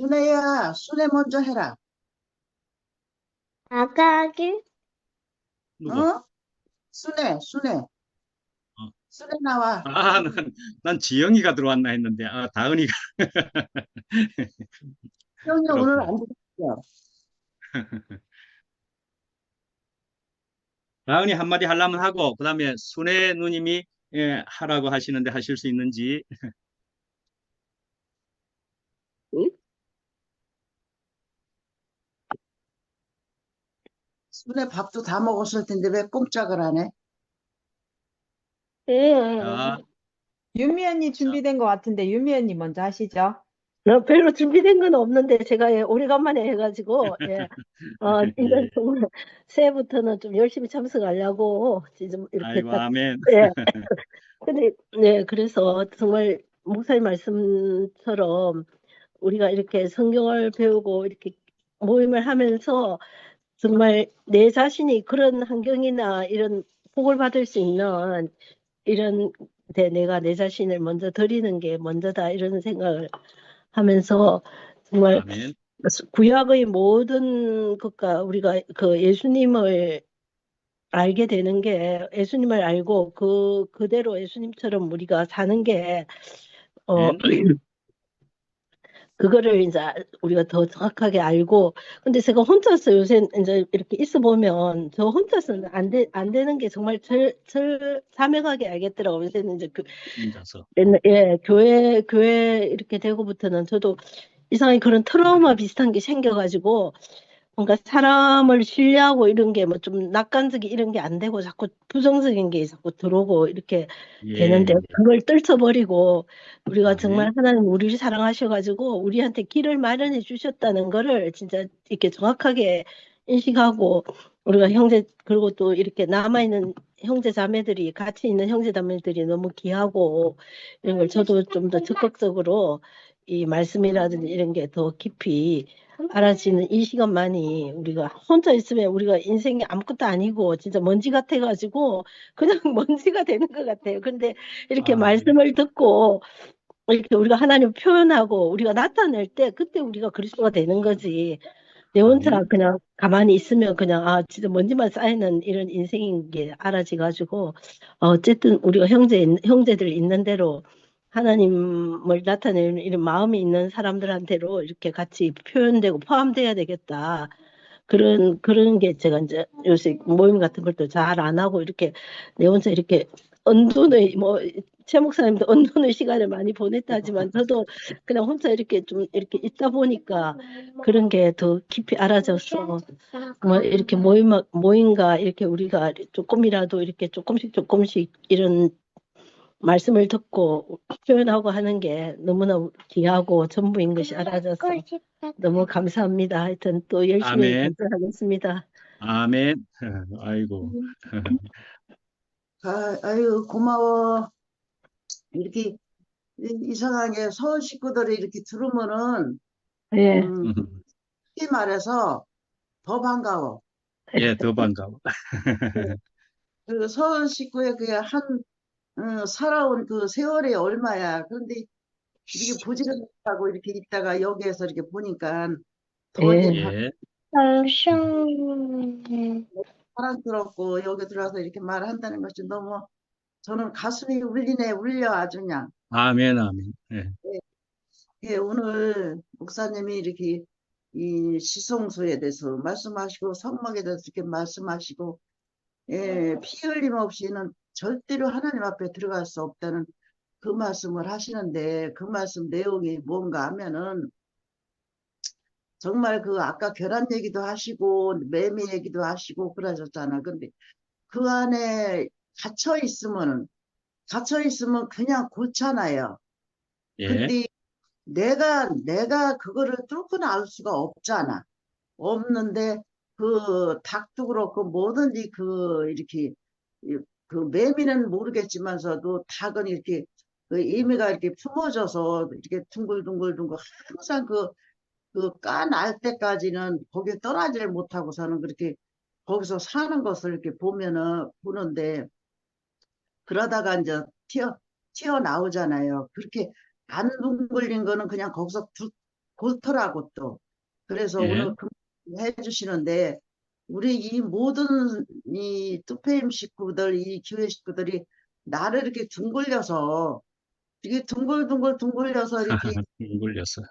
순애야, 순애 먼저 해라. 아까 하기? 누구? 어? 순애. 어. 순애 나와. 난 지영이가 들어왔나 했는데, 다은이가. 형이 오늘 그렇구나. 안 들었어. 다은이 한마디 하려면 하고, 그 다음에 순애 누님이 하라고 하시는데 하실 수 있는지. 응? 순애 밥도 다 먹었을 텐데 왜 꼼짝을 안 해? 응. 자, 유미 언니 준비된 것 같은데 유미 언니 먼저 하시죠. 별로 준비된 건 없는데 제가 오래간만에 해가지고 이제 예. 정말 새해부터는 좀 열심히 참석하려고 지금 이렇게 아이고, 딱 아멘. 예. 근데 네 그래서 정말 목사님 말씀처럼 우리가 이렇게 성경을 배우고 이렇게 모임을 하면서 정말 내 자신이 그런 환경이나 이런 복을 받을 수 있는 이런 데 내가 내 자신을 먼저 드리는 게 먼저다 이런 생각을 하면서 정말 아멘. 구약의 모든 것과 우리가 그 예수님을 알게 되는 게 예수님을 알고 그대로 예수님처럼 우리가 사는 게 어, 아멘. 그거를 이제 우리가 더 정확하게 알고 근데 제가 혼자서 요새 이제 이렇게 있어 보면 저 혼자서는 안 되는 게 정말 절 자명하게 알겠더라고요. 요새는 이제 혼자서. 교회 이렇게 되고부터는 저도 이상하게 그런 트라우마 비슷한 게 생겨가지고 뭔가 사람을 신뢰하고 이런 게 뭐 좀 낙관적이 이런 게 안 되고 자꾸 부정적인 게 자꾸 들어오고 이렇게 예, 되는데 예. 그걸 떨쳐버리고 우리가 정말 아멘. 하나님 우리를 사랑하셔가지고 우리한테 길을 마련해 주셨다는 거를 진짜 이렇게 정확하게 인식하고 우리가 형제 그리고 또 이렇게 남아있는 형제 자매들이 같이 있는 형제 자매들이 너무 귀하고 이런 걸 저도 좀 더 적극적으로 이 말씀이라든지 이런 게 더 깊이 알아지는 이 시간만이 우리가 혼자 있으면 우리가 인생이 아무것도 아니고 진짜 먼지 같아가지고 그냥 먼지가 되는 것 같아요. 근데 이렇게 아멘. 말씀을 듣고 이렇게 우리가 하나님 표현하고 우리가 나타낼 때 그때 우리가 그리스도가 되는 거지. 내 혼자 아멘. 그냥 가만히 있으면 그냥 진짜 먼지만 쌓이는 이런 인생인 게 알아지가지고 어쨌든 우리가 형제들 있는 대로 하나님을 나타내는 이런 마음이 있는 사람들한테로 이렇게 같이 표현되고 포함돼야 되겠다. 그런 게 제가 이제 요새 모임 같은 걸 또 잘 안 하고 이렇게 내 혼자 이렇게 언돈의 최 목사님도 언돈의 시간을 많이 보냈다 하지만 저도 그냥 혼자 이렇게 좀 이렇게 있다 보니까 그런 게 더 깊이 알아져서 뭐 이렇게 모임과 이렇게 우리가 조금이라도 이렇게 조금씩 이런 말씀을 듣고 표현하고 하는 게 너무나 귀하고 전부인 것이 알아져서 너무 감사합니다. 하여튼 또 열심히 아멘. 발전하겠습니다. 아멘. 아이고. 아유, 고마워. 이렇게 이상하게 서울 식구들이 이렇게 들으면은, 예, 쉽게 말해서 더 반가워. 예, 더 반가워. 그 서울 식구의 살아온 그 세월이 얼마야. 그런데 이렇게 부지런하고 이렇게 있다가 여기에서 이렇게 보니까 더 이제 예, 예. 사랑스럽고 여기 들어와서 이렇게 말한다는 것이 너무 저는 가슴이 울리네, 울려 아주 그냥. 아멘, 아멘. 예. 예, 예, 오늘 목사님이 이렇게 이 시성소에 대해서 말씀하시고 성막에 대해서 이렇게 말씀하시고 피 흘림 없이는 절대로 하나님 앞에 들어갈 수 없다는 그 말씀을 하시는데 그 말씀 내용이 뭔가 하면은 정말 그 아까 결혼 얘기도 하시고 매매 얘기도 하시고 그러셨잖아. 근데 그 안에 갇혀 있으면 그냥 좋잖아요. 예. 근데 내가 그거를 뚫고 나올 수가 없잖아. 없는데 그 닭도 그렇고 뭐든지 이렇게 그 매미는 모르겠지만서도 닭은 이렇게 그 이미가 이렇게 품어져서 이렇게 둥글둥글둥글 항상 까 날 때까지는 거기 떠나질 못하고서는 그렇게 거기서 사는 것을 이렇게 보는데 그러다가 이제 튀어나오잖아요. 그렇게 안 둥글린 거는 그냥 거기서 그렇더라고 또. 그래서 예. 오늘 해주시는데 우리 이 모든 이 투페임 식구들, 이 교회 식구들이 나를 이렇게 둥글려서 이게 둥글둥글 둥글려서 이렇게 굴렸어.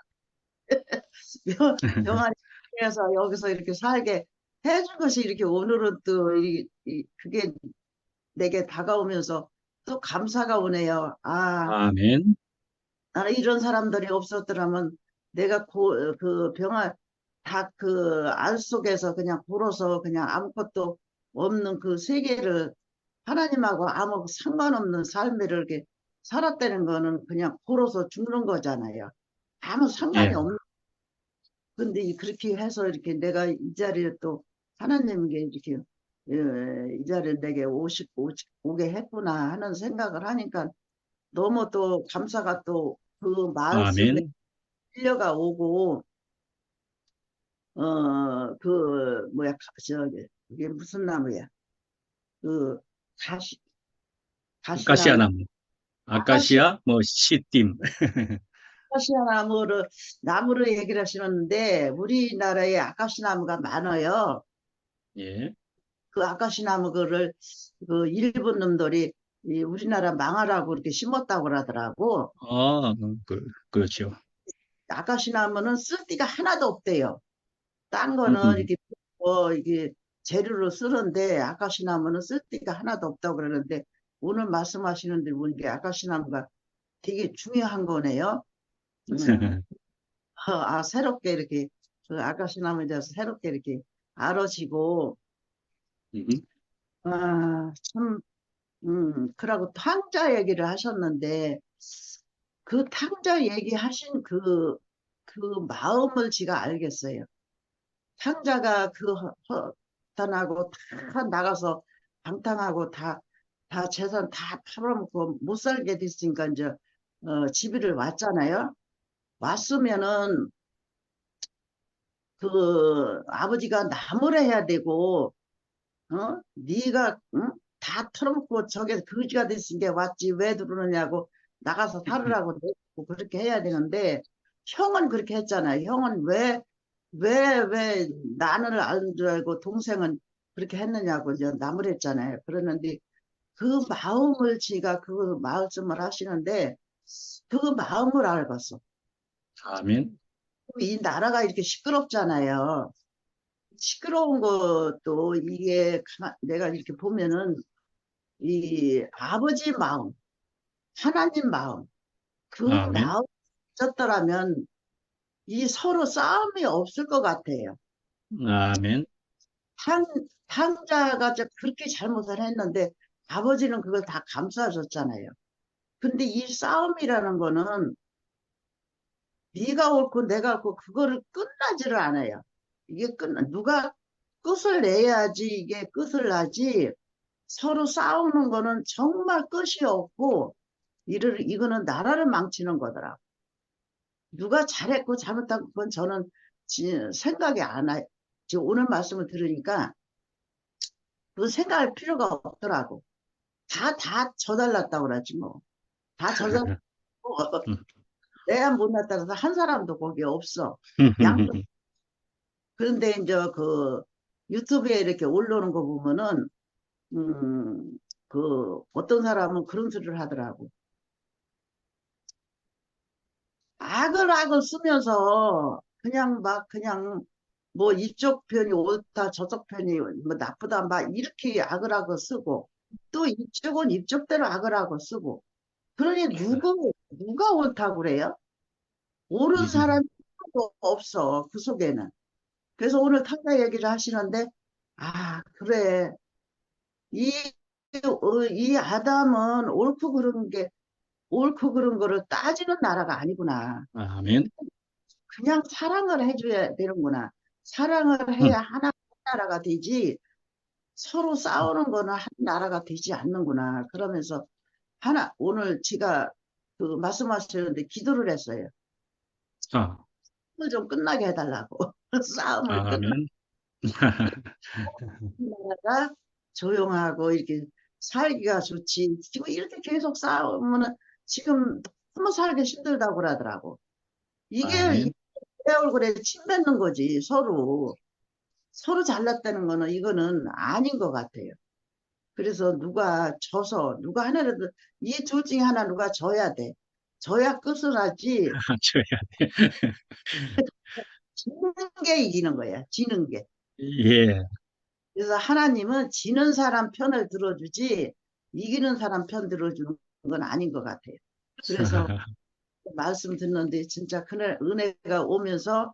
병아리에서 여기서 이렇게 살게 해준 것이 이렇게 오늘은 또 그게 내게 다가오면서 또 감사가 오네요. 아, 아멘. 나는 이런 사람들이 없었더라면 내가 그 병아 다 그 알 속에서 그냥 불어서 그냥 아무것도 없는 그 세계를 하나님하고 아무 상관없는 삶을 이렇게 살았다는 거는 그냥 불어서 죽는 거잖아요. 아무 상관이 예. 없는. 근데 그렇게 해서 이렇게 내가 이 자리에 또 하나님께 이렇게 이 자리에 내게 오게 했구나 하는 생각을 하니까 너무 또 감사가 또 그 말씀에 아멘. 끌려가 오고 그 뭐야 저기 이게 무슨 나무야 그 가시 아카시아 가시나무 나무. 아카시아, 뭐, 시띠. 아카시아 나무를 얘기를 하시는데 우리나라에 아카시 나무가 많아요. 예. 그 아카시 나무 그를 그 일본 놈들이 이 우리나라 망하라고 이렇게 심었다고 그러더라고. 그렇죠. 아카시 나무는 쓸데가 하나도 없대요. 딴 거는 이렇게 이게 재료로 쓰는데 아카시 나무는 쓸데가 하나도 없다고 그러는데 오늘 말씀하시는데 보니까 아카시 나무가 되게 중요한 거네요. 새롭게 이렇게 그 아카시 나무에 대해서 새롭게 이렇게 알아지고 참 그러고 탕자 얘기를 하셨는데 그 탕자 얘기하신 그 마음을 제가 알겠어요. 탕자가 그 허탄하고 다 나가서 방탕하고 다 재산 다 팔아먹고 못 살게 됐으니까 이제 집이를 왔잖아요. 왔으면은 그 아버지가 나무를 해야 되고 네가 다 털어먹고 저게 거지가 됐으니까 왔지 왜 들어오느냐고 나가서 살으라고 내고 그렇게 해야 되는데 형은 그렇게 했잖아요. 형은 왜 나는 안 줄 알고 동생은 그렇게 했느냐고 이제 나무랬잖아요. 그러는데 그 마음을 제가 그 말씀을 하시는데 그 마음을 알겠어. 아멘. 이 나라가 이렇게 시끄럽잖아요. 시끄러운 것도 이게 내가 이렇게 보면은 이 아버지 마음, 하나님 마음, 그 아멘. 마음 있었더라면 이 서로 싸움이 없을 것 같아요. 아멘. 탕자가 그렇게 잘못을 했는데 아버지는 그걸 다 감싸줬잖아요. 근데 이 싸움이라는 거는 네가 옳고 내가 옳고 그거를 끝나지를 않아요. 이게 누가 끝을 내야지 이게 끝을 나지 서로 싸우는 거는 정말 끝이 없고 이거는 나라를 망치는 거더라. 누가 잘했고 잘못한 건 저는 생각이 안 와요. 지금 오늘 말씀을 들으니까 그 생각할 필요가 없더라고. 다 저달랐다고 그러지 뭐. 다 저달랐고 내가 못났다고 해서 한 사람도 거기 없어. 양쪽. 그런데 이제 그 유튜브에 이렇게 올라오는 거 보면은 그 어떤 사람은 그런 소리를 하더라고. 악을 쓰면서 그냥 뭐 이쪽 편이 옳다 저쪽 편이 뭐 나쁘다 막 이렇게 악을 쓰고 또 이쪽은 이쪽대로 악을 쓰고 그러니 누가 옳다고 그래요? 옳은 사람이 없어 그 속에는. 그래서 오늘 탕자 얘기를 하시는데 그래 이, 이 아담은 옳고 그른 거를 따지는 나라가 아니구나. 아멘. 그냥 사랑을 해줘야 되는구나. 사랑을 해야 하나 나라가 되지 서로 싸우는 거는 한 나라가 되지 않는구나. 그러면서 오늘 제가 그 말씀하시는데 기도를 했어요. 아, 싸움을 좀 끝나게 해달라고. 싸움을 아멘. 나라가 조용하고 이렇게 살기가 좋지. 지금 이렇게 계속 싸우면은 지금 너무 살기 힘들다고 그러더라고. 이게 아멘. 내 얼굴에 침 뱉는 거지, 서로. 서로 잘났다는 거는 이거는 아닌 것 같아요. 그래서 누가 져서, 누가 하나라도, 이 둘 중에 하나 누가 져야 돼. 져야 끝을 하지, 줘야 돼. 지는 게 이기는 거야, 지는 게. 예. 그래서 하나님은 지는 사람 편을 들어주지, 이기는 사람 편 들어주는 건 아닌 것 같아요. 그래서 말씀 듣는데 진짜 그날 은혜가 오면서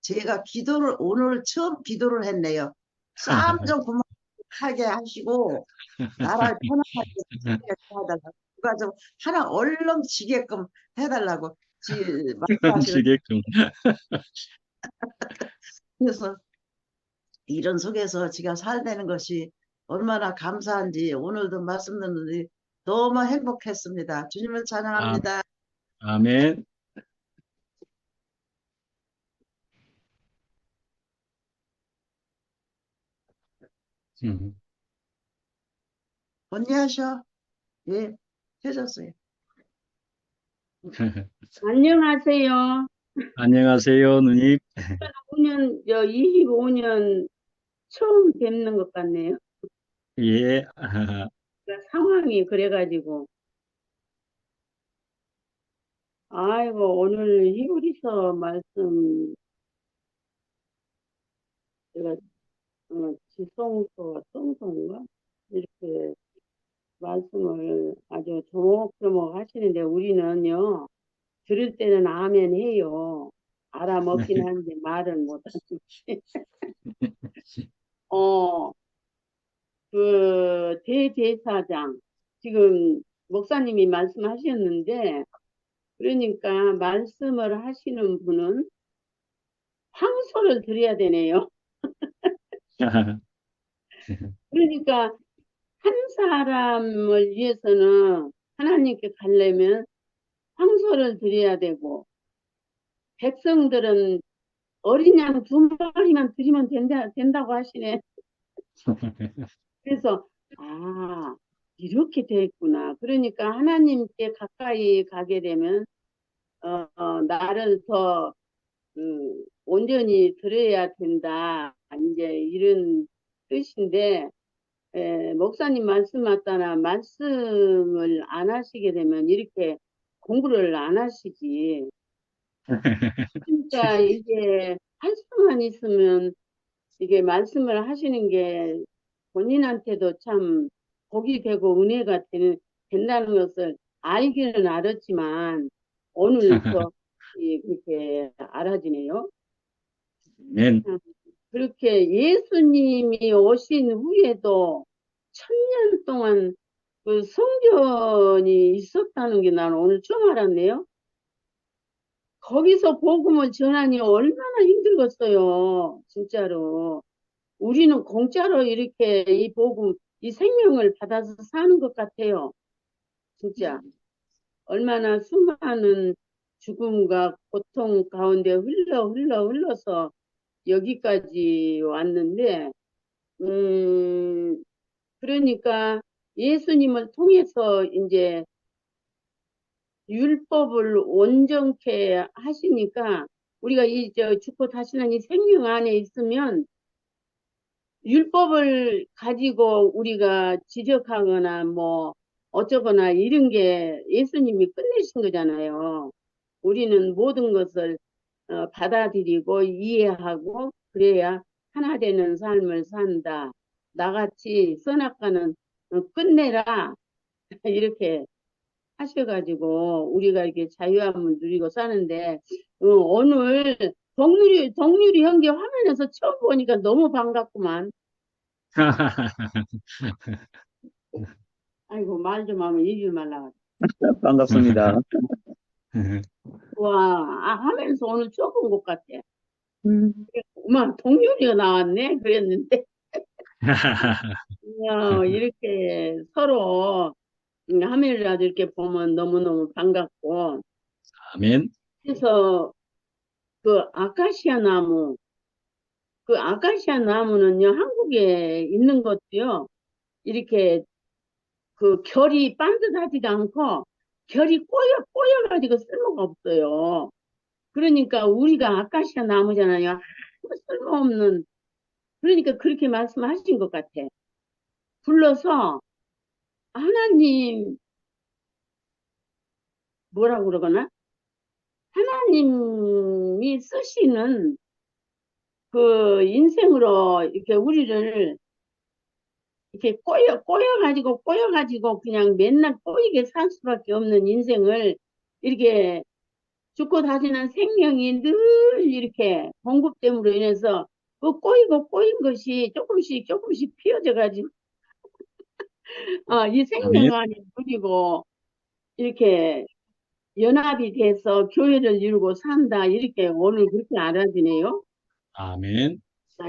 제가 기도를, 오늘 처음 기도를 했네요. 싸움 좀 그만하게 하시고, 나라를 편안하게 해달라고. 누가 좀 하나 얼렁 지게끔 해달라고 말씀하시는. 지게끔. 그래서 이런 속에서 제가 살다는 것이 얼마나 감사한지 오늘도 말씀 듣는데 너무 행복했습니다. 주님을 아, 찬양합니다. 아멘. 음. 언니 하셔. 예, 해줬어요. 안녕하세요. 안녕하세요, 누님. 25년 처음 뵙는 것 같네요. 예. 그러니까 상황이 그래가지고. 아이고, 오늘 히브리서 말씀, 제가, 지성소, 성소인가? 이렇게 말씀을 아주 조목조목 하시는데, 우리는요, 들을 때는 아멘 해요. 알아먹긴 하는데 말은 못하지. 대제사장, 지금 목사님이 말씀하셨는데, 그러니까 말씀을 하시는 분은 황소를 드려야 되네요. 그러니까 한 사람을 위해서는 하나님께 가려면 황소를 드려야 되고, 백성들은 어린 양 2마리만 드리면 된다고 하시네. 그래서 이렇게 돼 있구나. 그러니까 하나님께 가까이 가게 되면 나를 더 온전히 들어야 된다. 이제 이런 뜻인데, 목사님 말씀 맞다나 말씀을 안 하시게 되면 이렇게 공부를 안 하시지. 그러니까 이게 할 수만 있으면 이게 말씀을 하시는 게 본인한테도 참 복이 되고 은혜가 된다는 것을 알기는 알았지만 오늘 또 이렇게 알아지네요. 아멘. 그렇게 예수님이 오신 후에도 1000년 동안 그 성전이 있었다는 게 나는 오늘 처음 알았네요. 거기서 복음을 전하니 얼마나 힘들겠어요. 진짜로. 우리는 공짜로 이렇게 이 복음, 이 생명을 받아서 사는 것 같아요. 진짜. 얼마나 수많은 죽음과 고통 가운데 흘러서 여기까지 왔는데, 그러니까 예수님을 통해서 이제 율법을 온전케 하시니까 우리가 죽고 다시 난 이 생명 안에 있으면 율법을 가지고 우리가 지적하거나 뭐 어쩌거나 이런 게 예수님이 끝내신 거잖아요. 우리는 모든 것을 받아들이고 이해하고 그래야 하나 되는 삶을 산다. 나같이 선악과는 끝내라. 이렇게 하셔가지고 우리가 이렇게 자유함을 누리고 사는데 오늘 덕률이 형제 화면에서 처음 보니까 너무 반갑구만. 아이고 말 좀 하면 얘기 말라. 반갑습니다. 와, 화면에서 오늘 처음 본 것 같아. 엄마 덕률이가 나왔네 그랬는데 이렇게 서로 화면이라도 이렇게 보면 너무너무 반갑고. 아멘. 그래서 그 아카시아 나무는요 한국에 있는 것도요 이렇게 그 결이 반듯하지가 않고 결이 꼬여가지고 쓸모가 없어요. 그러니까 우리가 아카시아 나무잖아요. 아무 쓸모없는. 그러니까 그렇게 말씀하신 것 같아. 불러서 하나님 뭐라고 그러거나 하나님이 쓰시는 그 인생으로 이렇게 우리를 이렇게 꼬여가지고 그냥 맨날 꼬이게 살 수밖에 없는 인생을 이렇게 죽고 다시는 생명이 늘 이렇게 공급됨으로 인해서 그 꼬인 것이 조금씩 피어져가지고 이 아멘. 생명 안에 누리고 이렇게 연합이 돼서 교회를 이루고 산다 이렇게 오늘 그렇게 알아지네요. 아멘.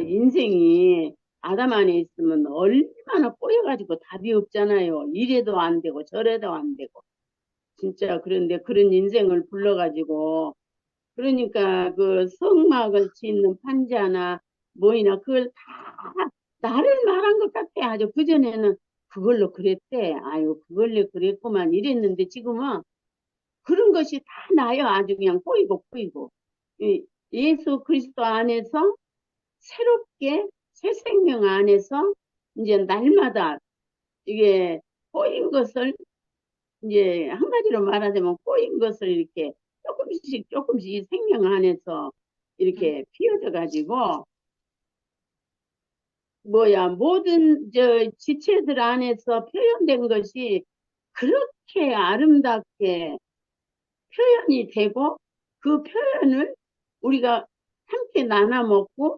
인생이 아담 안에 있으면 얼마나 꼬여가지고 답이 없잖아요. 이래도 안 되고 저래도 안 되고 진짜. 그런데 그런 인생을 불러가지고 그러니까 그 성막을 짓는 판자나 뭐이나 그걸 다 나를 말한 것 같아. 아주 그전에는 그걸로 그랬대. 아유 그걸로 그랬구만 이랬는데 지금은 그런 것이 다 나요. 아주 그냥 꼬이고 이 예수 그리스도 안에서 새롭게 새 생명 안에서 이제 날마다 이게 꼬인 것을 이제 한 가지로 말하자면 꼬인 것을 이렇게 조금씩 이 생명 안에서 이렇게 피어져 가지고 모든 지체들 안에서 표현된 것이 그렇게 아름답게 표현이 되고 그 표현을 우리가 함께 나눠 먹고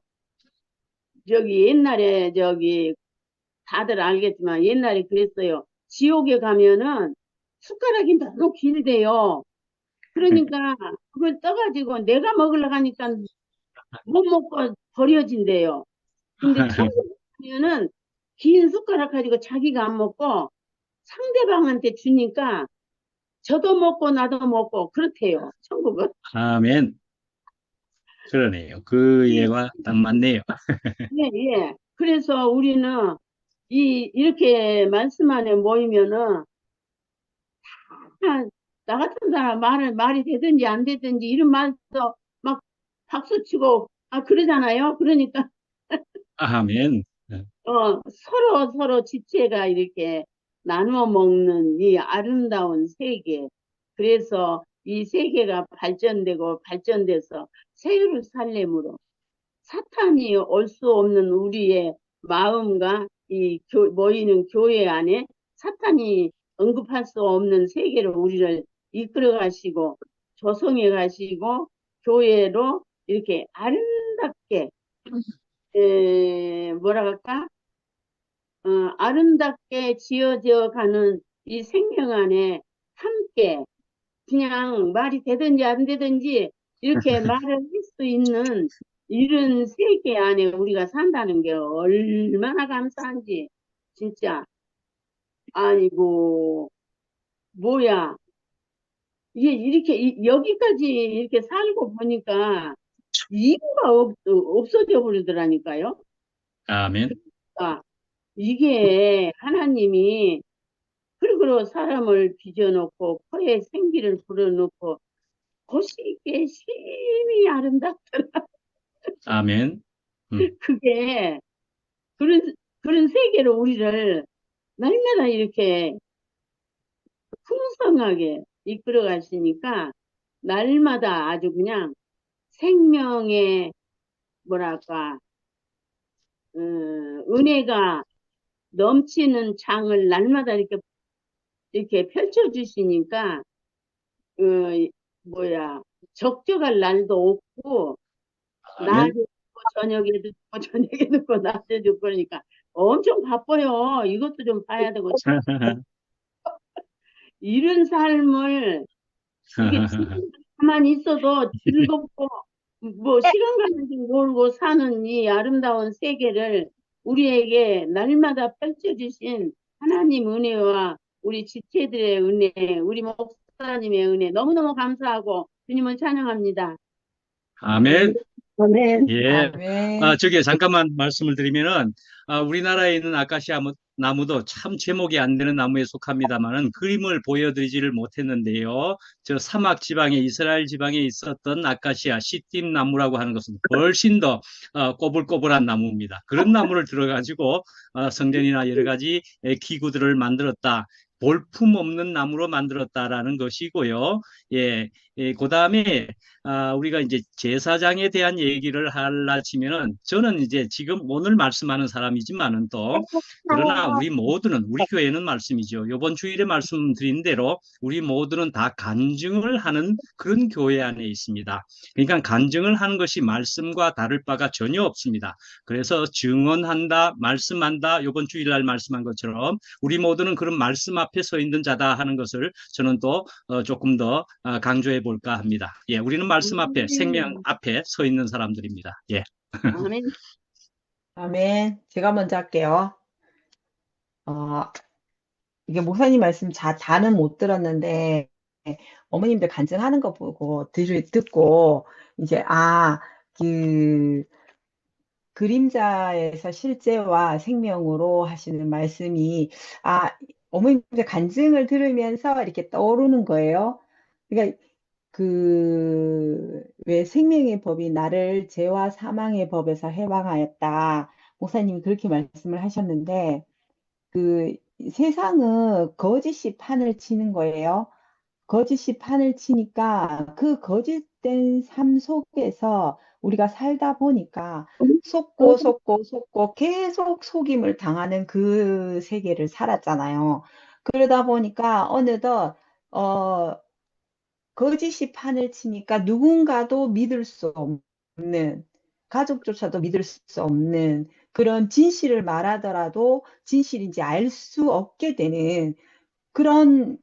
옛날에 다들 알겠지만 옛날에 그랬어요. 지옥에 가면은 숟가락이 너무 길대요. 그러니까 그걸 떠가지고 내가 먹으려고 하니까 못 먹고 버려진대요. 근데 천국에 가면은 긴 숟가락 가지고 자기가 안 먹고 상대방한테 주니까 저도 먹고 나도 먹고 그렇대요. 천국은. 아멘. 그러네요. 그 예, 예가 딱 맞네요. 예. 그래서 우리는 이렇게 말씀 안에 모이면은 나 같은 사람 말이 되든지 안 되든지 이런 말도 막 박수 치고 그러잖아요. 그러니까 아멘. 서로 지체가 이렇게 나누어 먹는 이 아름다운 세계. 그래서 이 세계가 발전돼서 새 예루살렘으로 사탄이 올 수 없는 우리의 마음과 모이는 교회 안에 사탄이 언급할 수 없는 세계로 우리를 이끌어 가시고 조성해 가시고 교회로 이렇게 아름답게 뭐라 할까? 아름답게 지어져 가는 이 생명 안에 함께 그냥 말이 되든지 안 되든지 이렇게 말을 할 수 있는 이런 세계 안에 우리가 산다는 게 얼마나 감사한지 진짜. 아이고 뭐야 이게 이렇게 여기까지 이렇게 살고 보니까 이유가 없어져 버리더라니까요. 아멘. 아, 이게 하나님이 그리고 사람을 빚어놓고 코에 생기를 불어넣고 보시기에 심히 아름답더라. 아멘. 그게 그런 세계로 우리를 날마다 이렇게 풍성하게 이끌어 가시니까 날마다 아주 그냥 생명의 뭐랄까 은혜가 넘치는 장을 날마다 이렇게 펼쳐 주시니까 적적할 날도 없고 낮에 아멘. 듣고 저녁에 듣고 저녁에 듣고 낮에 듣고 그러니까 엄청 바빠요. 이것도 좀 봐야 되고 이런 삶을 이게 가만히 있어도 즐겁고 시간 가는 줄 모르고 사는 이 아름다운 세계를 우리에게 날마다 펼쳐주신 하나님 은혜와 우리 지체들의 은혜, 우리 목사님의 은혜 너무너무 감사하고 주님을 찬양합니다. 아멘. 아멘. 예. 아멘. 저기 잠깐만 말씀을 드리면은, 우리나라에 있는 아카시아 나무도 참 제목이 안 되는 나무에 속합니다만은 그림을 보여드리지를 못했는데요. 저 사막 지방에, 이스라엘 지방에 있었던 아카시아 시띠임 나무라고 하는 것은 훨씬 더 꼬불꼬불한 나무입니다. 그런 나무를 들어가지고 성전이나 여러 가지 기구들을 만들었다. 볼품 없는 나무로 만들었다라는 것이고요. 예, 그 다음에 우리가 이제 제사장에 대한 얘기를 하려 치면은 저는 이제 지금 오늘 말씀하는 사람이지만은 또 그러나 우리 모두는 우리 교회는 말씀이죠. 이번 주일에 말씀드린 대로 우리 모두는 다 간증을 하는 그런 교회 안에 있습니다. 그러니까 간증을 하는 것이 말씀과 다를 바가 전혀 없습니다. 그래서 증언한다, 말씀한다, 이번 주일날 말씀한 것처럼 우리 모두는 그런 말씀 앞에 서 있는 자다 하는 것을 저는 또 조금 더 강조해 볼까 합니다. 예, 우리는 말씀 앞에, 생명 앞에 서 있는 사람들입니다. 예. 아멘. 아멘. 제가 먼저 할게요. 어, 이게 목사님 말씀 다는 못 들었는데, 어머님들 간증하는 거 보고, 듣고, 이제, 그, 그림자에서 실제와 생명으로 하시는 말씀이, 어머님들 간증을 들으면서 이렇게 떠오르는 거예요. 그러니까 왜 생명의 법이 나를 죄와 사망의 법에서 해방하였다. 목사님이 그렇게 말씀을 하셨는데, 그 세상은 거짓이 판을 치는 거예요. 거짓이 판을 치니까 그 거짓된 삶 속에서 우리가 살다 보니까 속고 계속 속임을 당하는 그 세계를 살았잖아요. 그러다 보니까 어느덧 어, 거짓이 판을 치니까 누군가도 믿을 수 없는, 가족조차도 믿을 수 없는 그런 진실을 말하더라도 진실인지 알 수 없게 되는 그런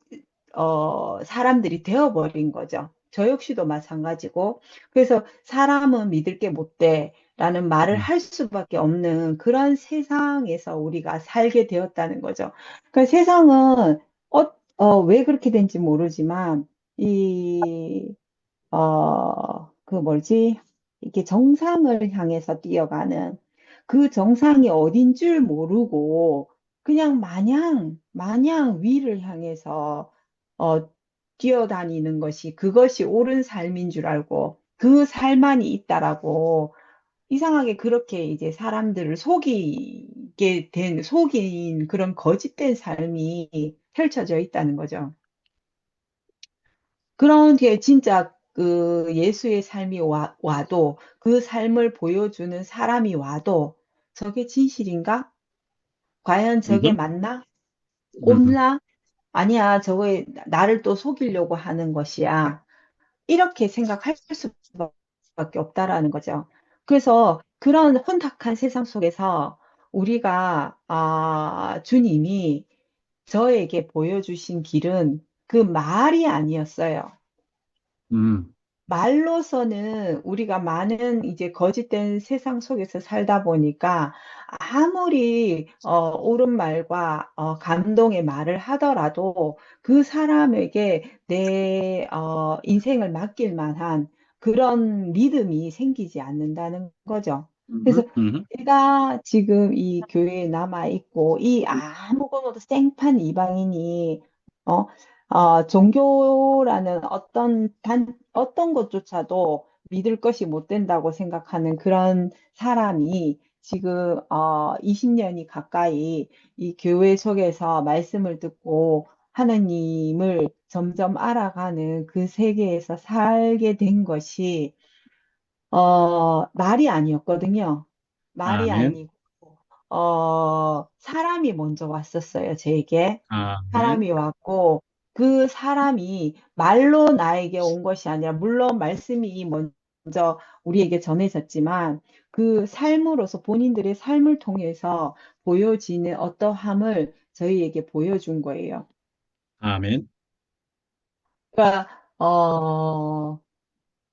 사람들이 되어버린 거죠. 저 역시도 마찬가지고. 그래서 사람은 믿을 게 못 돼. 라는 말을 할 수밖에 없는 그런 세상에서 우리가 살게 되었다는 거죠. 그러니까 세상은 왜 그렇게 된지 모르지만 이 그 뭐지? 이렇게 정상을 향해서 뛰어가는 그 정상이 어딘 줄 모르고 그냥 마냥 위를 향해서 어, 뛰어다니는 것이 그것이 옳은 삶인 줄 알고 그 삶만이 있다라고 이상하게 그렇게 이제 사람들을 속인 그런 거짓된 삶이 펼쳐져 있다는 거죠. 그런 게 진짜 그 예수의 삶이 와도 그 삶을 보여주는 사람이 와도 저게 진실인가? 과연 저게 음흠, 맞나? 음흠. 옳나? 아니야, 저게 나를 또 속이려고 하는 것이야. 이렇게 생각할 수밖에 없다라는 거죠. 그래서 그런 혼탁한 세상 속에서 우리가 주님이 저에게 보여주신 길은 그 말이 아니었어요. 음, 말로서는 우리가 많은 이제 거짓된 세상 속에서 살다 보니까 아무리 옳은 말과 감동의 말을 하더라도 그 사람에게 내 인생을 맡길 만한 그런 믿음이 생기지 않는다는 거죠. 그래서 음흠. 제가 지금 이 교회에 남아 있고 이 아무것도 생판 이방인이 어, 종교라는 어떤 것조차도 믿을 것이 못 된다고 생각하는 그런 사람이 지금 20년이 가까이 이 교회 속에서 말씀을 듣고 하느님을 점점 알아가는 그 세계에서 살게 된 것이 말이 아니었거든요. 말이 아멘, 아니고 사람이 먼저 왔었어요, 제게. 아멘, 사람이 왔고, 그 사람이 말로 나에게 온 것이 아니라, 물론 말씀이 먼저 우리에게 전해졌지만, 그 삶으로서 본인들의 삶을 통해서 보여지는 어떠함을 저희에게 보여준 거예요. 아멘. 그러니까,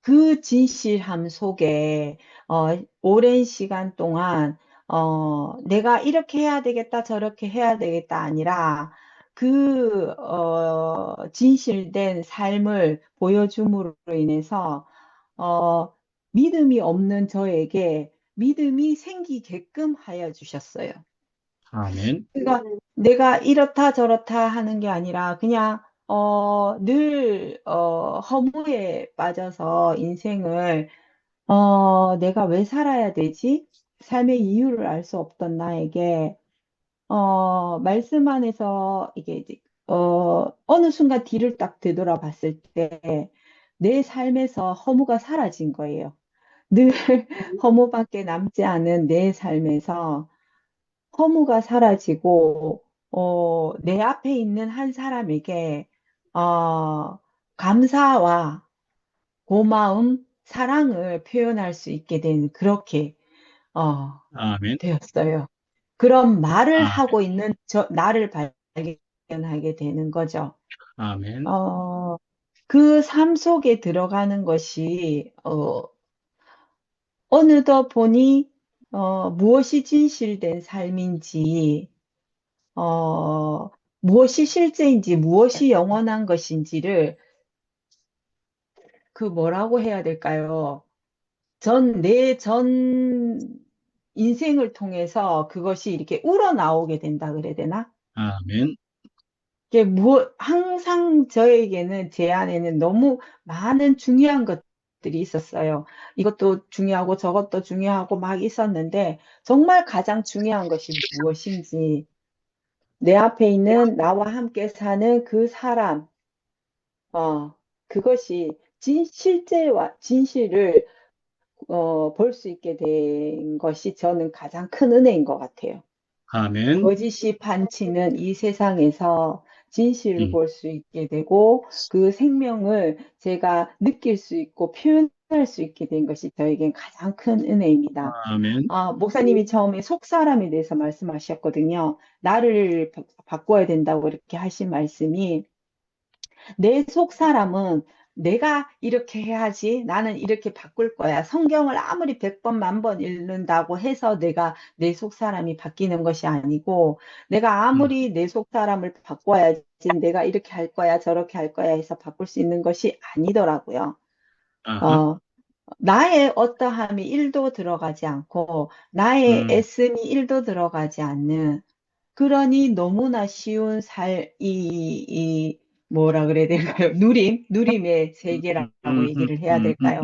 그 진실함 속에 오랜 시간 동안 내가 이렇게 해야 되겠다, 저렇게 해야 되겠다 아니라 그 진실된 삶을 보여줌으로 인해서 어, 믿음이 없는 저에게 믿음이 생기게끔 하여 주셨어요. 아멘. 그러니까 내가 이렇다 저렇다 하는 게 아니라 그냥 늘 허무에 빠져서 인생을 내가 왜 살아야 되지? 삶의 이유를 알 수 없던 나에게 말씀 안에서 이게 이제 어느 순간 뒤를 딱 되돌아봤을 때 내 삶에서 허무가 사라진 거예요. 늘 허무밖에 남지 않은 내 삶에서 허무가 사라지고, 내 앞에 있는 한 사람에게, 감사와 고마움, 사랑을 표현할 수 있게 된 그렇게, 어, 아멘. 되었어요. 그런 말을 아, 하고 있는 나를 발견하게 되는 거죠. 아멘. 그 삶 속에 들어가는 것이, 어느덧 보니, 무엇이 진실된 삶인지, 어, 무엇이 실제인지, 무엇이 영원한 것인지를 그 뭐라고 해야 될까요? 내 전 인생을 통해서 그것이 이렇게 우러나오게 된다 그래야 되나? 아멘. 항상 저에게는 제 안에는 너무 많은 중요한 것들이 있었어요. 이것도 중요하고 저것도 중요하고 막 있었는데, 정말 가장 중요한 것이 무엇인지, 내 앞에 있는 나와 함께 사는 그 사람, 어, 그것이 실제와 진실을 볼 수 있게 된 것이 저는 가장 큰 은혜인 것 같아요. 아멘. 거짓이 판치는 이 세상에서 진실을 음, 볼 수 있게 되고 그 생명을 제가 느낄 수 있고 표현할 수 있게 된 것이 저에겐 가장 큰 은혜입니다. 아멘. 목사님이 처음에 속 사람에 대해서 말씀하셨거든요. 나를 바꿔야 된다고 이렇게 하신 말씀이 내 속 사람은 내가 이렇게 해야지, 나는 이렇게 바꿀 거야. 성경을 아무리 100번, 1000번 읽는다고 해서 내가 내 속 사람이 바뀌는 것이 아니고, 내가 음, 아무리 내 속 사람을 바꿔야지, 내가 이렇게 할 거야, 저렇게 할 거야 해서 바꿀 수 있는 것이 아니더라고요. 아하. 어, 나의 어떠함이 1도 들어가지 않고, 나의 음, 애씀이 1도 들어가지 않는, 그러니 너무나 쉬운 뭐라 그래야 될까요? 누림의 세계라고 얘기를 해야 될까요?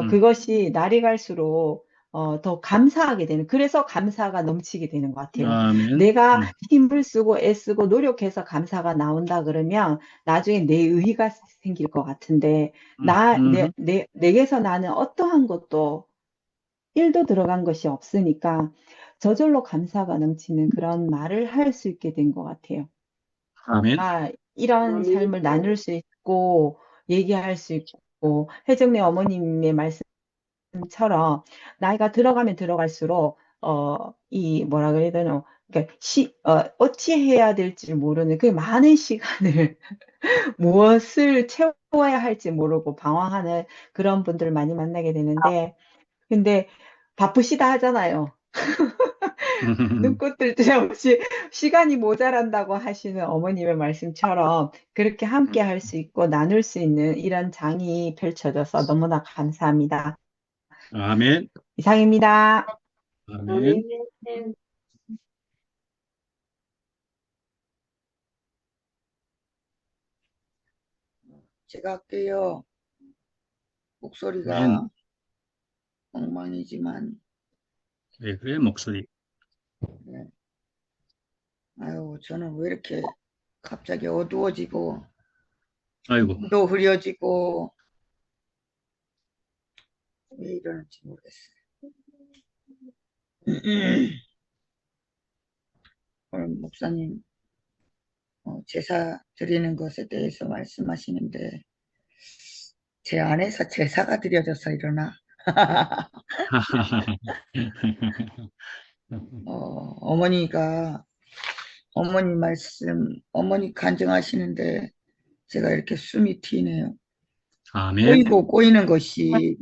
그것이 날이 갈수록 더 감사하게 되는, 그래서 감사가 넘치게 되는 것 같아요. 아멘. 내가 힘을 쓰고 애쓰고 노력해서 감사가 나온다 그러면 나중에 내 의의가 생길 것 같은데, 내게서 나는 어떠한 것도 1도 들어간 것이 없으니까 저절로 감사가 넘치는 그런 말을 할 수 있게 된 것 같아요. 아멘. 이런 삶을 나눌 수 있고, 얘기할 수 있고, 혜정네 어머님의 말씀처럼, 나이가 들어가면 들어갈수록, 뭐라 그래야 되나, 그러니까 어찌 해야 될지 모르는 그 많은 시간을, 무엇을 채워야 할지 모르고 방황하는 그런 분들을 많이 만나게 되는데, 근데 바쁘시다 하잖아요. 눈꽃 뜰 새 없이 시간이 모자란다고 하시는 어머님의 말씀처럼 그렇게 함께 할 수 있고 나눌 수 있는 이런 장이 펼쳐져서 너무나 감사합니다. 아멘. 이상입니다. 아멘. 제가 할게요. 목소리가 아멘. 엉망이지만, 왜 그래, 목소리. 네. 아유, 저는 왜 이렇게 갑자기 어두워지고, 아이고. 또 흐려지고, 왜 이러는지 모르겠어요. 오늘 목사님, 제사 드리는 것에 대해서 말씀하시는데, 제 안에서 제사가 드려져서 일어나. 어머니가, 어머니 말씀, 어머니 간증하시는데, 제가 이렇게 숨이 튀네요. 아멘. 꼬이고 꼬이는 것이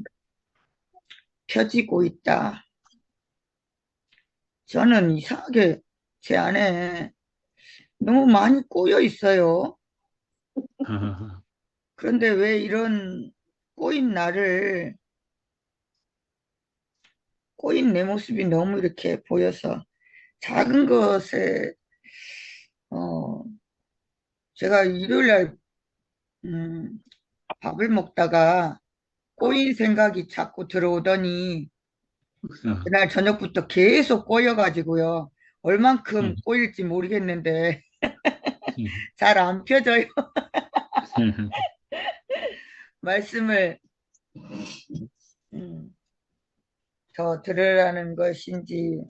펴지고 있다. 저는 이상하게 제 안에 너무 많이 꼬여 있어요. 그런데 왜 이런 꼬인 나를 꼬인 내 모습이 너무 이렇게 보여서 작은 것에 제가 일요일 날 밥을 먹다가 꼬인 생각이 자꾸 들어오더니 어, 그날 저녁부터 계속 꼬여가지고요. 얼만큼 음, 꼬일지 모르겠는데 음, 잘 안 펴져요. 말씀을 음, 더 들으라는 것인지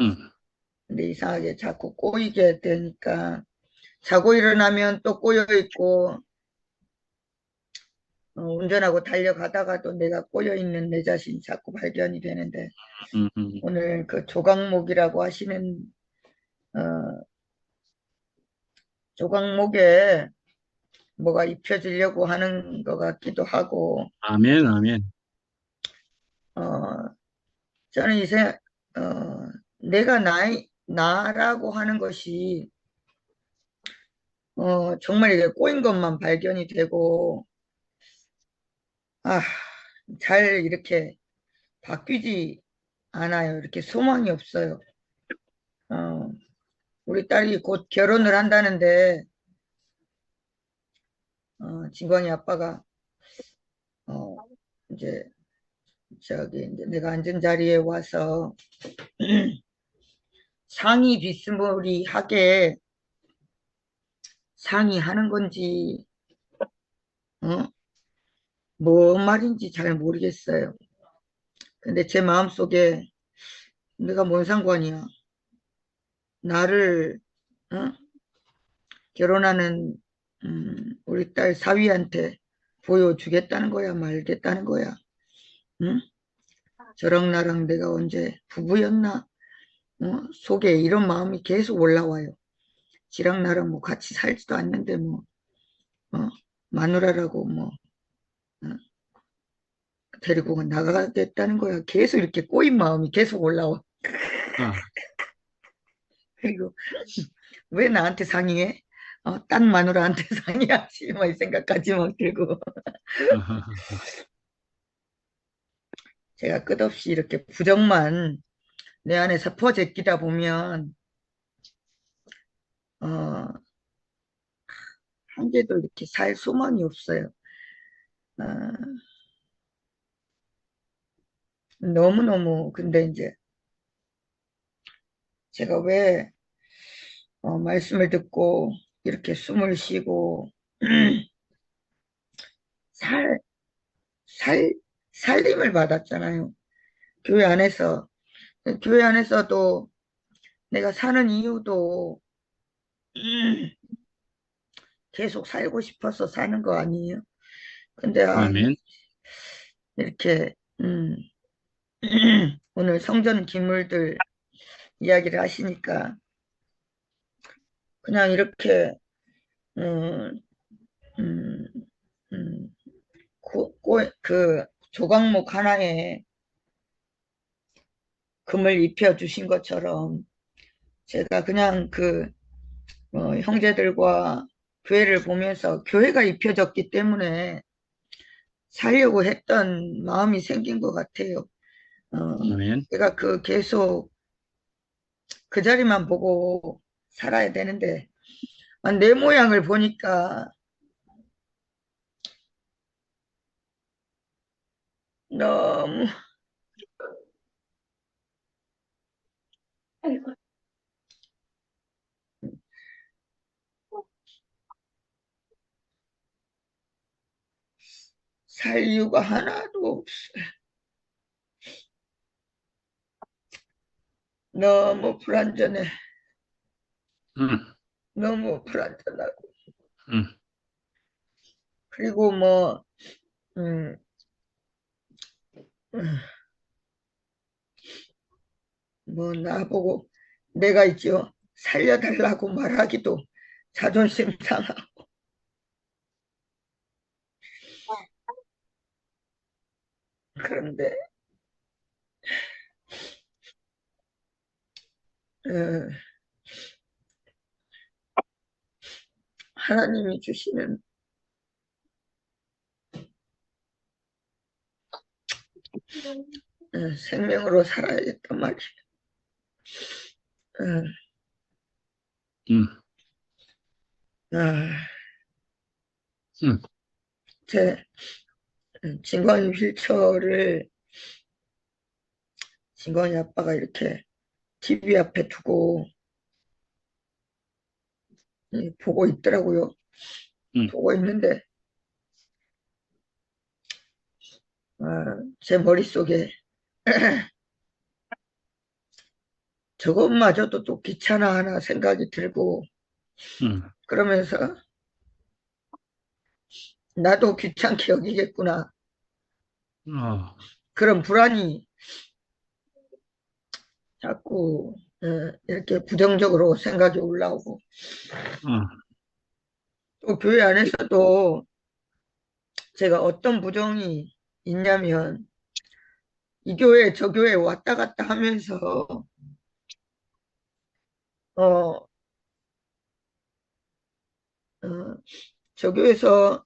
음, 근데 이상하게 자꾸 꼬이게 되니까 자고 일어나면 또 꼬여 있고 운전하고 달려가다가도 내가 꼬여 있는 내 자신이 자꾸 발견이 되는데 음, 음. 오늘 그 조각목이라고 하시는 어, 조각목에 뭐가 입혀지려고 하는 것 같기도 하고 아멘, 아멘. 어, 저는 이제 내가 나라고 하는 것이 정말 이게 꼬인 것만 발견이 되고 아, 잘 이렇게 바뀌지 않아요. 이렇게 소망이 없어요. 어, 우리 딸이 곧 결혼을 한다는데 진광이 아빠가 어, 이제 이제 내가 앉은 자리에 와서 상의 비스무리하게 상의하는 건지 뭔 말인지 잘 모르겠어요. 근데 제 마음속에 내가 뭔 상관이야. 나를 어? 결혼하는 우리 딸 사위한테 보여주겠다는 거야, 말겠다는 거야. 응? 저랑 나랑 내가 언제 부부였나? 속에 이런 마음이 계속 올라와요. 지랑 나랑 뭐 같이 살지도 않는데 뭐 어? 마누라라고 뭐 어? 데리고 나가겠다는 거야. 계속 이렇게 꼬인 마음이 계속 올라와. 아, 그리고 왜 나한테 상의해? 딴 마누라한테 상의하지 뭐 이 생각까지 막 들고 제가 끝없이 이렇게 부정만 내 안에서 퍼제끼다 보면 어, 한 개도 이렇게 살 소망이 없어요. 어, 너무너무 근데 이제 제가 왜 말씀을 듣고 이렇게 숨을 쉬고 살, 살, 살림을 받았잖아요. 교회 안에서. 교회 안에서도 내가 사는 이유도 계속 살고 싶어서 사는 거 아니에요. 근데 아멘. 이렇게 오늘 성전 기물들 이야기를 하시니까 그냥 이렇게 음, 음, 음, 그 조각목 하나에 금을 입혀 주신 것처럼 제가 그냥 그 형제들과 교회를 보면서 교회가 입혀졌기 때문에 살려고 했던 마음이 생긴 것 같아요. 아멘. 제가 계속 그 자리만 보고 살아야 되는데 내 모양을 보니까 너무 살 이유가 하나도 없어요. 너무 불안전해. 음, 너무 불안전하고. 음, 그리고 음, 나보고 내가 있죠. 살려달라고 말하기도 자존심 상하고. 그런데, 어, 하나님이 주시는 생명으로 살아야겠단 말이야. 어, 음, 아, 음, 제 진광이 휠체어를 진광이 아빠가 이렇게 TV 앞에 두고 보고 있더라고요. 음, 보고 있는데 제 머릿속에 저것마저도 또 귀찮아 하나 생각이 들고 음, 그러면서 나도 귀찮게 여기겠구나. 어, 그런 불안이 자꾸 이렇게 부정적으로 생각이 올라오고 어, 또 교회 안에서도 제가 어떤 부정이 있냐면 이 교회 저 교회 왔다 갔다 하면서 어, 저 교회에서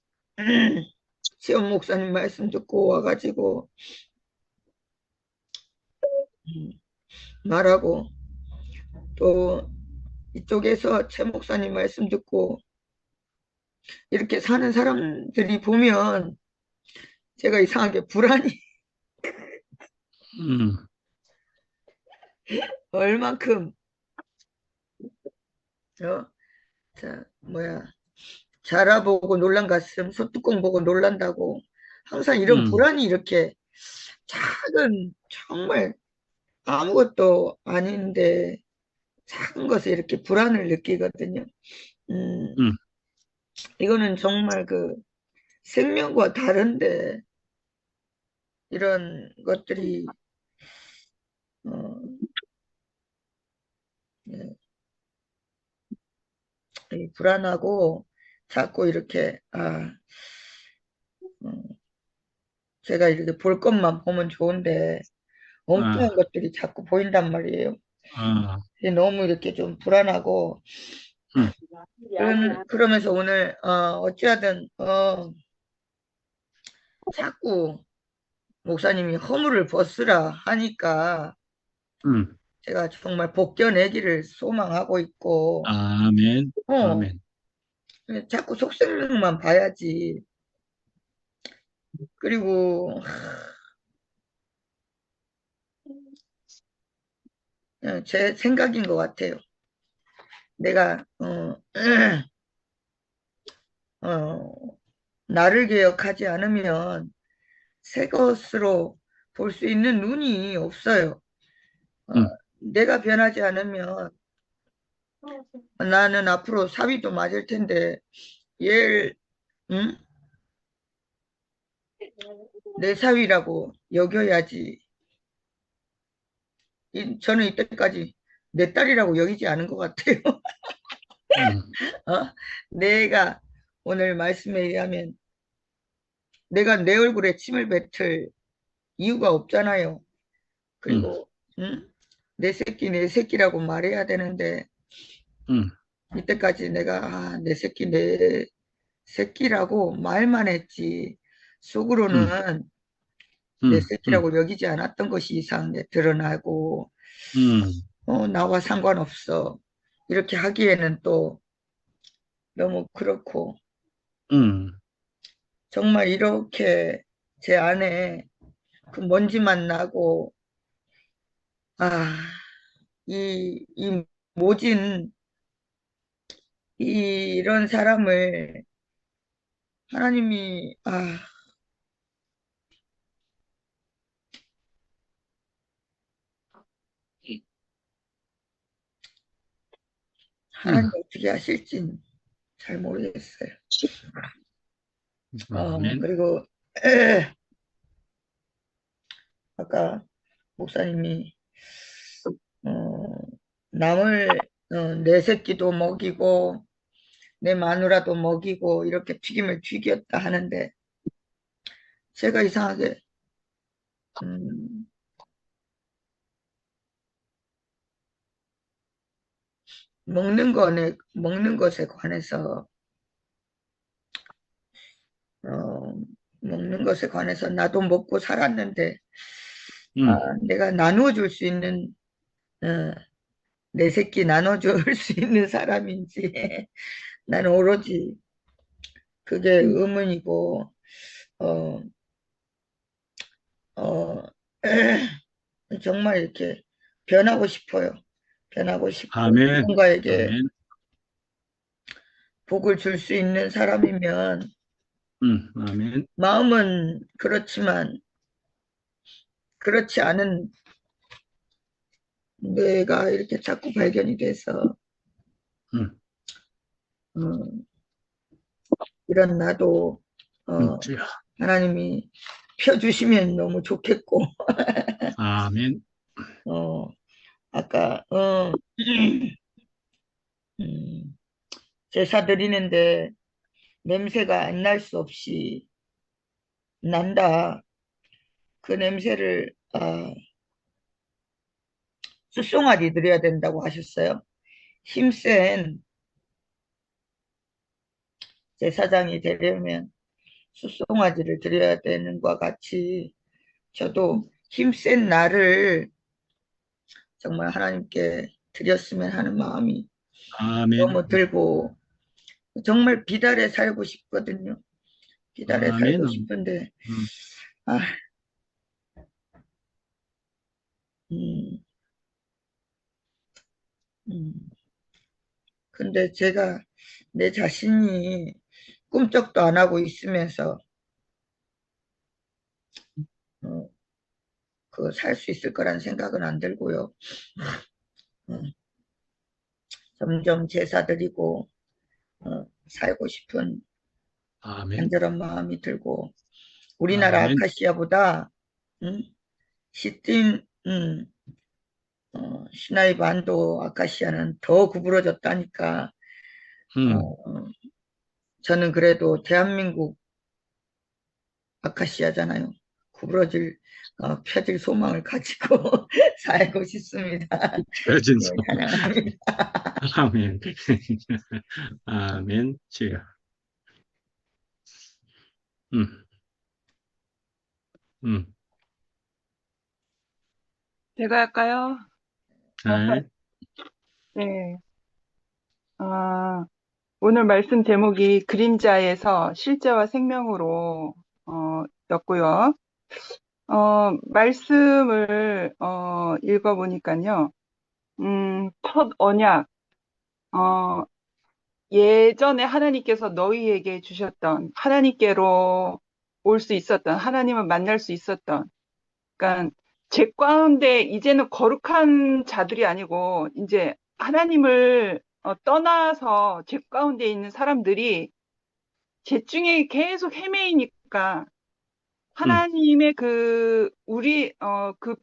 시험 목사님 말씀 듣고 와가지고 말하고 또 이쪽에서 최 목사님 말씀 듣고 이렇게 사는 사람들이 보면 제가 이상하게 불안이 음, 얼만큼 자 뭐야 자라보고 놀란 가슴 소뚜껑 보고 놀란다고 항상 이런 음, 불안이 이렇게 작은 정말 아무것도 아닌데 작은 것에 이렇게 불안을 느끼거든요. 음, 음, 이거는 정말 그 생명과 다른데 이런 것들이 어, 예, 이 불안하고 자꾸 이렇게 제가 이렇게 볼 것만 보면 좋은데 엉뚱한 아, 것들이 자꾸 보인단 말이에요. 아, 이게 너무 이렇게 좀 불안하고 음, 그러면서 오늘 어찌하든 자꾸 목사님이 허물을 벗으라 하니까 음, 제가 정말 벗겨내기를 소망하고 있고 아멘, 어 아멘, 자꾸 속생명만 봐야지. 그리고 제 생각인 것 같아요. 내가 나를 개혁하지 않으면 새 것으로 볼 수 있는 눈이 없어요. 어, 음, 내가 변하지 않으면 나는 앞으로 사위도 맞을 텐데 얘를 응? 내 사위라고 여겨야지. 저는 이때까지 내 딸이라고 여기지 않은 것 같아요. 음, 어? 내가 오늘 말씀에 의하면 내가 내 얼굴에 침을 뱉을 이유가 없잖아요. 음, 그리고 응? 내 새끼 내 새끼라고 말해야 되는데 음, 이때까지 내가 내 새끼 내 새끼라고 말만 했지 음, 속으로는 내 음, 음, 새끼라고 여기지 않았던 것이 이상하게 드러나고 음, 나와 상관없어 이렇게 하기에는 또 너무 그렇고 음, 정말 이렇게 제 안에 그 먼지만 나고 이 모진 이런 사람을 하나님이 하나님 음, 어떻게 하실진 잘 모르겠어요. 아멘, 그리고 아까 목사님이 어, 남을 내 새끼도 먹이고 내 마누라도 먹이고 이렇게 튀김을 튀겼다 하는데 제가 이상하게 음, 먹는 것에 관해서 어, 먹는 것에 관해서 나도 먹고 살았는데 내가 나누어줄 수 있는, 어, 내 새끼 나눠줄 수 있는 사람인지 나는 오로지 그게 의문이고, 어, 어, 정말 이렇게 변하고 싶어요. 변하고 싶고, 아멘. 누군가에게 아멘. 복을 줄 수 있는 사람이면, 아멘. 마음은 그렇지만, 그렇지 않은 내가 이렇게 자꾸 발견이 돼서, 음, 어, 이런 나도, 주여. 하나님이 펴주시면 너무 좋겠고, 아멘. 아까, 음, 제사 드리는데 냄새가 안 날 수 없이 난다. 그 냄새를, 숫송아지 드려야 된다고 하셨어요. 힘센 제사장이 되려면 숫송아지를 드려야 되는 것과 같이 저도 힘센 나를 정말 하나님께 드렸으면 하는 마음이 아멘. 너무 들고 정말 비달에 살고 싶거든요. 비달에 아멘. 살고 싶은데 음, 아, 음, 음. 근데 제가 내 자신이 꿈쩍도 안 하고 있으면서 그 살 수 있을 거란 생각은 안 들고요. 음, 점점 제사 드리고 살고 싶은 아멘. 간절한 마음이 들고 우리나라 아멘. 아카시아보다 시tim 시나이 반도 아카시아는 더 구부러졌다니까 음, 어, 저는 그래도 대한민국 아카시아잖아요. 구부러질 펴질 소망을 가지고 살고 싶습니다. 펴진 예, 손. 찬양합니다. 아멘. 아멘. 주여. 음, 음. 제가 할까요? 네. 네. 아, 오늘 말씀 제목이 그림자에서 실제와 생명으로, 였고요. 말씀을, 읽어보니까요. 첫 언약, 어, 예전에 하나님께서 너희에게 주셨던, 하나님께로 올 수 있었던, 하나님을 만날 수 있었던, 그러니까 제 가운데 이제는 거룩한 자들이 아니고 이제 하나님을 떠나서 제 가운데 있는 사람들이 제 중에 계속 헤매이니까 음, 하나님의 그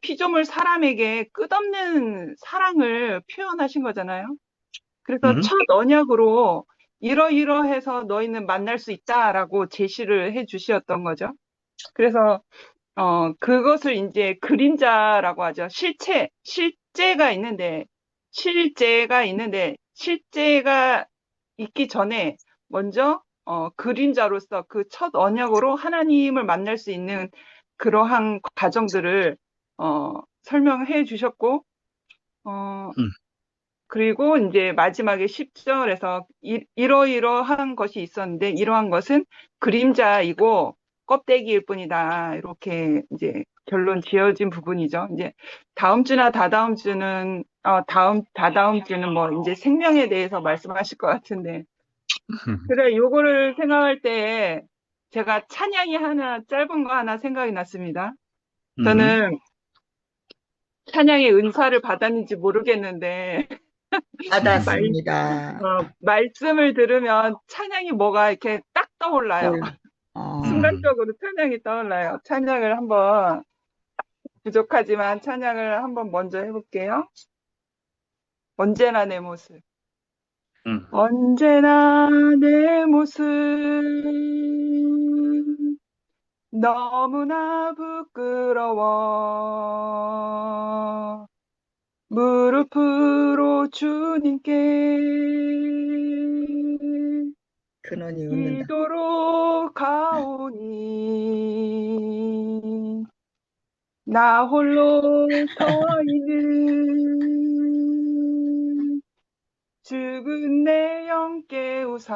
피조물 사람에게 끝없는 사랑을 표현하신 거잖아요. 그래서 음, 첫 언약으로 이러이러해서 너희는 만날 수 있다라고 제시를 해 주셨던 거죠. 그래서 그것을 이제 그림자라고 하죠. 실제가 있는데, 실제가 있기 전에 먼저, 그림자로서 그 첫 언약으로 하나님을 만날 수 있는 그러한 과정들을, 설명해 주셨고, 어, 음. 그리고 이제 마지막에 10절에서 이러이러한 것이 있었는데, 이러한 것은 그림자이고 껍데기일 뿐이다. 이렇게 이제 결론 지어진 부분이죠. 이제 다음 주나 다다음 주는, 다다음 주는 뭐 이제 생명에 대해서 말씀하실 것 같은데. 그래, 요거를 생각할 때 제가 찬양이 하나, 짧은 거 하나 생각이 났습니다. 저는 찬양의 은사를 받았는지 모르겠는데, 말, 받았습니다. 말씀을 들으면 찬양이 뭐가 이렇게 딱 떠올라요. 어, 순간적으로 찬양이 떠올라요. 찬양을 한번, 부족하지만 찬양을 한번 먼저 해볼게요. 언제나 내 모습. 언제나 내 모습. 너무나 부끄러워. 무릎으로 주님께 근원이 웃는다. 기도로 가오니 나 홀로 서 있는 죽은 내 영 깨우사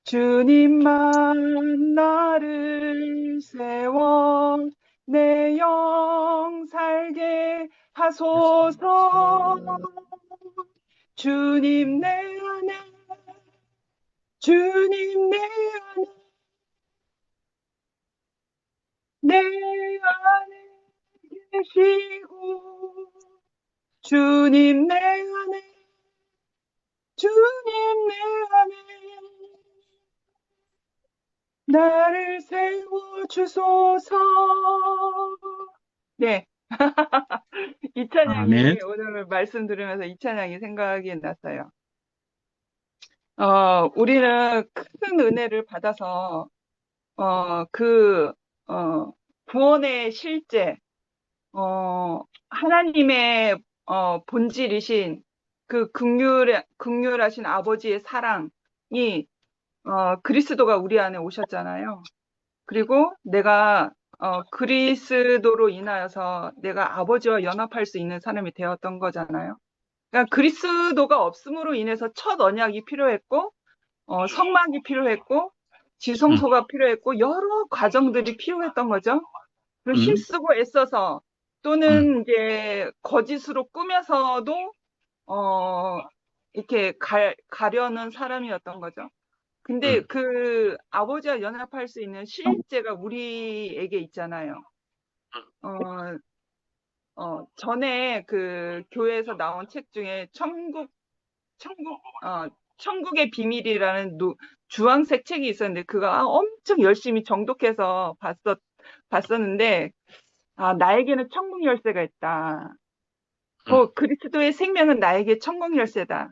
주님만 나를 세워 내 영 살게 하소서. 주님 내 안에 주님 내 안에 내 안에 계시고 주님 내 안에 주님 내 안에 나를 세워 주소서. 네. 이 찬양이 아멘. 오늘 말씀 들으면서 이 찬양이 생각이 났어요. 우리는 큰 은혜를 받아서 구원의 실제, 하나님의 본질이신 그 긍휼하신 아버지의 사랑이 그리스도가 우리 안에 오셨잖아요. 그리고 내가 그리스도로 인하여서 내가 아버지와 연합할 수 있는 사람이 되었던 거잖아요. 그러니까 그리스도가 없음으로 인해서 첫 언약이 필요했고, 성막이 필요했고, 지성소가 필요했고, 여러 과정들이 필요했던 거죠. 그리고 힘쓰고 애써서 또는 이제 거짓으로 꾸며서도 이렇게 가려는 사람이었던 거죠. 근데 그 아버지와 연합할 수 있는 실제가 우리에게 있잖아요. 전에 그 교회에서 나온 책 중에 천국의 비밀이라는 주황색 책이 있었는데 그거 엄청 열심히 정독해서 봤었는데 나에게는 천국 열쇠가 있다. 그리스도의 생명은 나에게 천국 열쇠다.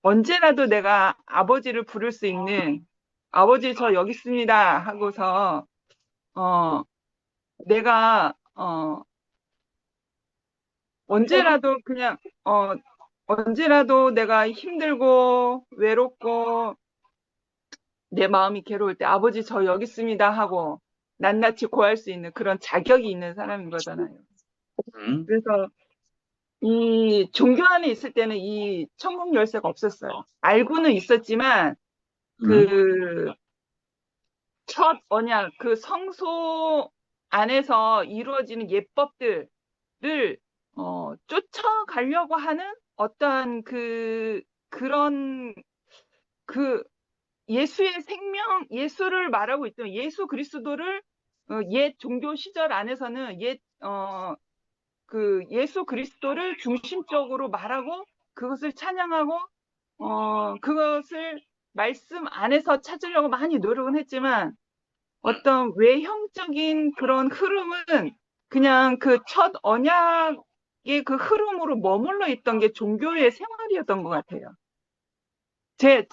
언제라도 내가 아버지를 부를 수 있는 아버지 저 여기 있습니다 하고서 내가 언제라도 그냥 언제라도 내가 힘들고 외롭고 내 마음이 괴로울 때 아버지 저 여기 있습니다 하고 낱낱이 고할 수 있는 그런 자격이 있는 사람인 거잖아요. 그래서 이 종교 안에 있을 때는 이 천국 열쇠가 없었어요. 알고는 있었지만 그 첫 언약, 그 성소 안에서 이루어지는 예법들을 쫓아가려고 하는 어떠한 그런 예수의 생명, 예수를 말하고 있지만 예수 그리스도를 옛 종교 시절 안에서는 예수 그리스도를 중심적으로 말하고 그것을 찬양하고 그것을 말씀 안에서 찾으려고 많이 노력은 했지만 어떤 외형적인 그런 흐름은 그냥 그 첫 언약의 그 흐름으로 머물러 있던 게 종교의 생활이었던 것 같아요. 제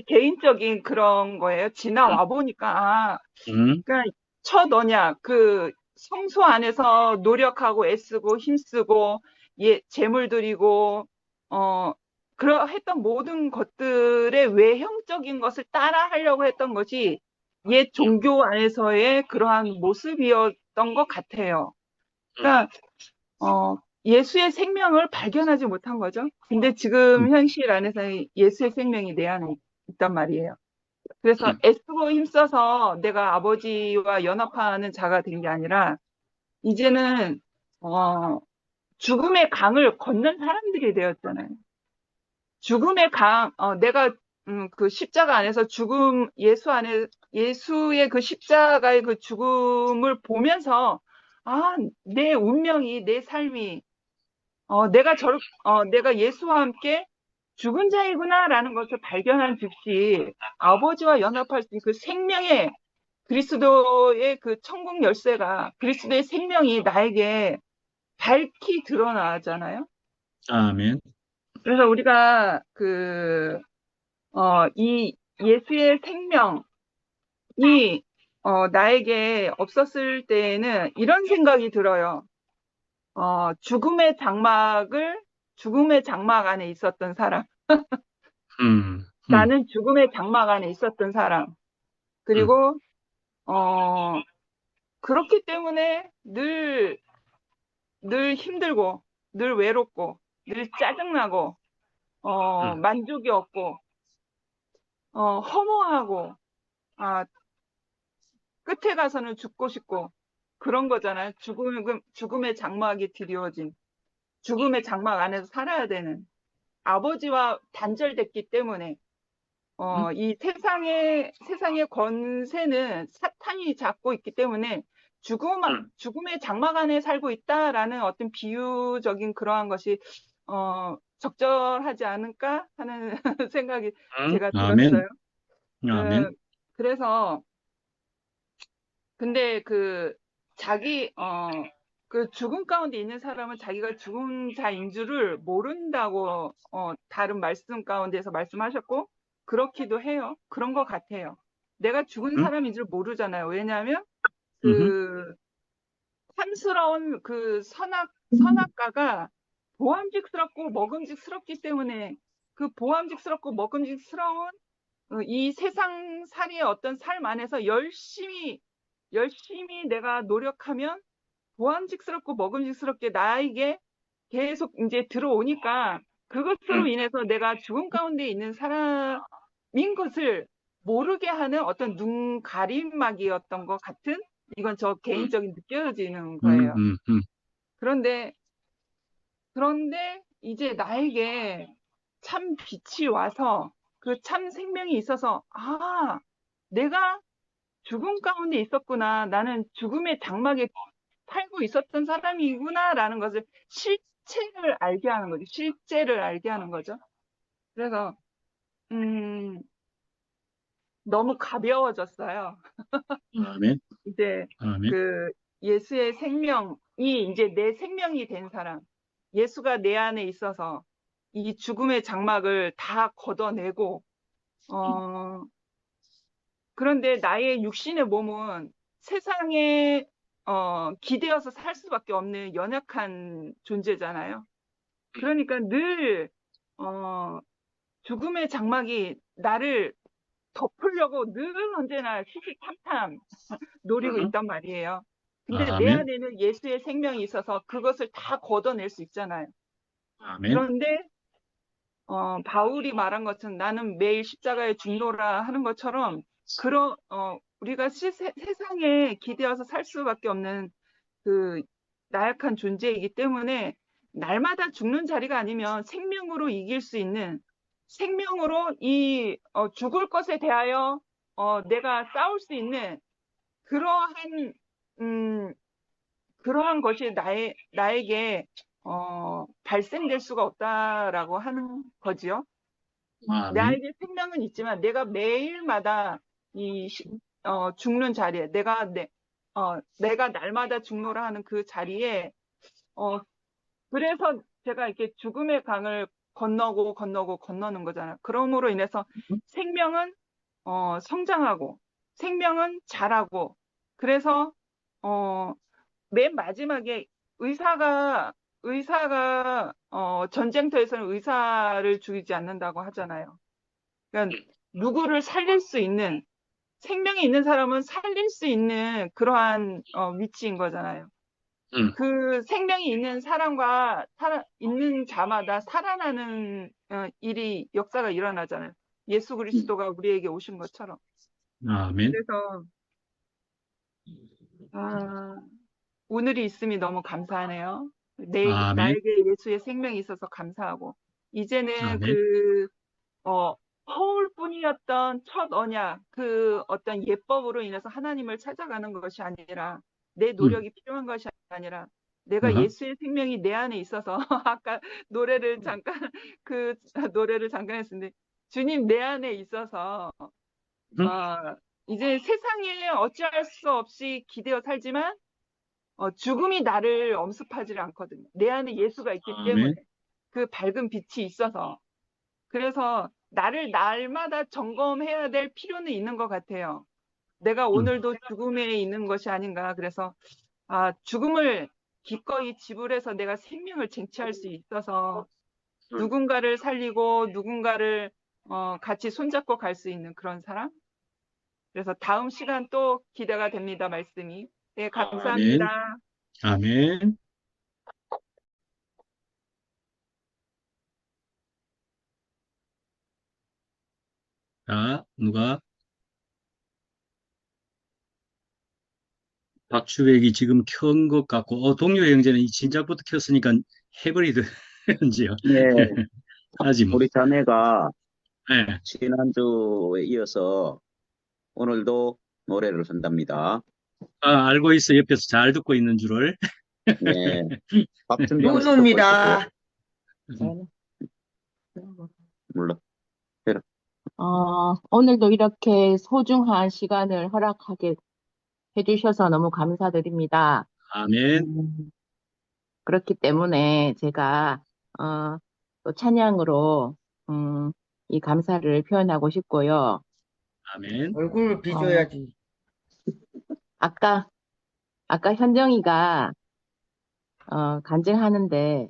개인적인 그런 거예요. 지나와 보니까 그러니까 첫 언약 그 성소 안에서 노력하고 애쓰고 힘쓰고 재물 드리고 했던 모든 것들의 외형적인 것을 따라 하려고 했던 것이 옛 종교 안에서의 그러한 모습이었던 것 같아요. 그러니까 예수의 생명을 발견하지 못한 거죠. 근데 지금 현실 안에서 예수의 생명이 내 안에 있단 말이에요. 그래서 애쓰고 힘써서 내가 아버지와 연합하는 자가 된 게 아니라 이제는 죽음의 강을 건넌 사람들이 되었잖아요. 죽음의 강, 내가 그 십자가 안에서 예수의 그 십자가의 그 죽음을 보면서 내 운명이, 내 삶이 내가 예수와 함께 죽은 자이구나라는 것을 발견한 즉시 아버지와 연합할 수 있는 그 생명의 그리스도의 그 천국 열쇠가 그리스도의 생명이 나에게 밝히 드러나잖아요. 아멘. 그래서 우리가 이 예수의 생명이 나에게 없었을 때에는 이런 생각이 들어요. 죽음의 장막 안에 있었던 사람. 나는 죽음의 장막 안에 있었던 사람. 그리고 그렇기 때문에 늘 힘들고, 늘 외롭고, 늘 짜증나고, 만족이 없고, 허무하고, 아, 끝에 가서는 죽고 싶고, 그런 거잖아요. 죽음의 장막이 드리워진, 죽음의 장막 안에서 살아야 되는 아버지와 단절됐기 때문에, 이 세상의 권세는 사탄이 잡고 있기 때문에 죽음의 장막 안에 살고 있다라는 어떤 비유적인 그러한 것이, 적절하지 않을까 하는 생각이 제가 아멘. 들었어요. 아멘. 그래서, 근데 그 죽음 가운데 있는 사람은 자기가 죽은 자인 줄을 모른다고, 다른 말씀 가운데서 말씀하셨고, 그렇기도 해요. 그런 것 같아요. 내가 죽은 사람인 줄 모르잖아요. 왜냐하면, 그, 탐스러운 그 선악과가 보암직스럽고 먹음직스럽기 때문에 그 보암직스럽고 먹음직스러운 이 세상살이의 어떤 삶 안에서 열심히 내가 노력하면 보암직스럽고 먹음직스럽게 나에게 계속 이제 들어오니까 그것으로 인해서 내가 죽음 가운데 있는 사람인 것을 모르게 하는 어떤 눈 가림막이었던 것 같은, 이건 저 개인적인 느껴지는 거예요. 그런데 이제 나에게 참 빛이 와서 그 참 생명이 있어서, 내가 죽음 가운데 있었구나. 나는 죽음의 장막에 살고 있었던 사람이구나라는 것을 실체를 알게 하는 거죠. 실제를 알게 하는 거죠. 그래서 너무 가벼워졌어요. 아멘. 이제 아멘. 그 예수의 생명이 이제 내 생명이 된 사람, 예수가 내 안에 있어서 이 죽음의 장막을 다 걷어내고, 그런데 나의 육신의 몸은 세상에 기대어서 살 수밖에 없는 연약한 존재잖아요. 그러니까 늘 죽음의 장막이 나를 덮으려고 늘 언제나 시시탐탐 노리고 있단 말이에요. 근데 내 아멘. 안에는 예수의 생명이 있어서 그것을 다 걷어낼 수 있잖아요. 아멘. 그런데 바울이 말한 것은 나는 매일 십자가에 죽노라 하는 것처럼 우리가 세상에 기대어서 살 수밖에 없는 그 나약한 존재이기 때문에 날마다 죽는 자리가 아니면 생명으로 이길 수 있는, 생명으로 이 죽을 것에 대하여 내가 싸울 수 있는 그러한 것이 나에게 발생될 수가 없다라고 하는 거지요. 아멘. 나에게 생명은 있지만 내가 매일마다 죽는 자리에 내가 날마다 죽노라 하는 그 자리에, 그래서 제가 이렇게 죽음의 강을 건너는 거잖아요. 그러므로 인해서 생명은 성장하고 생명은 자라고, 그래서 맨 마지막에 의사가 전쟁터에서는 의사를 죽이지 않는다고 하잖아요. 그러니까 누구를 살릴 수 있는, 생명이 있는 사람은 살릴 수 있는 그러한 위치인 거잖아요. 그 생명이 있는 사람과 있는 자마다 살아나는 역사가 일어나잖아요. 예수 그리스도가 우리에게 오신 것처럼. 아멘. 그래서 오늘이 있음이 너무 감사하네요. 아멘. 나에게 예수의 생명이 있어서 감사하고, 이제는 아멘. 허울뿐이었던 첫 언약, 그 어떤 예법으로 인해서 하나님을 찾아가는 것이 아니라, 내 노력이 필요한 것이 아니라, 내가 예수의 생명이 내 안에 있어서 아까 노래를 잠깐 했는데, 주님 내 안에 있어서 이제 세상에 어찌할 수 없이 기대어 살지만 죽음이 나를 엄습하지를 않거든요. 내 안에 예수가 있기 때문에, 그 밝은 빛이 있어서. 그래서 나를 날마다 점검해야 될 필요는 있는 것 같아요. 내가 오늘도 죽음에 있는 것이 아닌가. 그래서 죽음을 기꺼이 지불해서 내가 생명을 쟁취할 수 있어서 누군가를 살리고 누군가를 같이 손잡고 갈 수 있는 그런 사람. 그래서 다음 시간 또 기대가 됩니다, 말씀이. 네, 아멘. 감사합니다. 아멘. 자, 누가? 박주백이 지금 켠 것 같고, 동료 형제는 이 진작부터 켰으니까 해버리든지요. 예, 하지 뭐. 우리 자매가 네. 지난주에 이어서 오늘도 노래를 한답니다. 알고 있어. 옆에서 잘 듣고 있는 줄을. 예, 밥 준비하면서 듣고 누누입니다. 있었고요. 몰라. 해라. 오늘도 이렇게 소중한 시간을 허락하게 해주셔서 너무 감사드립니다. 아멘. 그렇기 때문에 제가, 또 찬양으로, 이 감사를 표현하고 싶고요. 아멘. 얼굴을 비줘야지. 아까 현정이가, 간증하는데,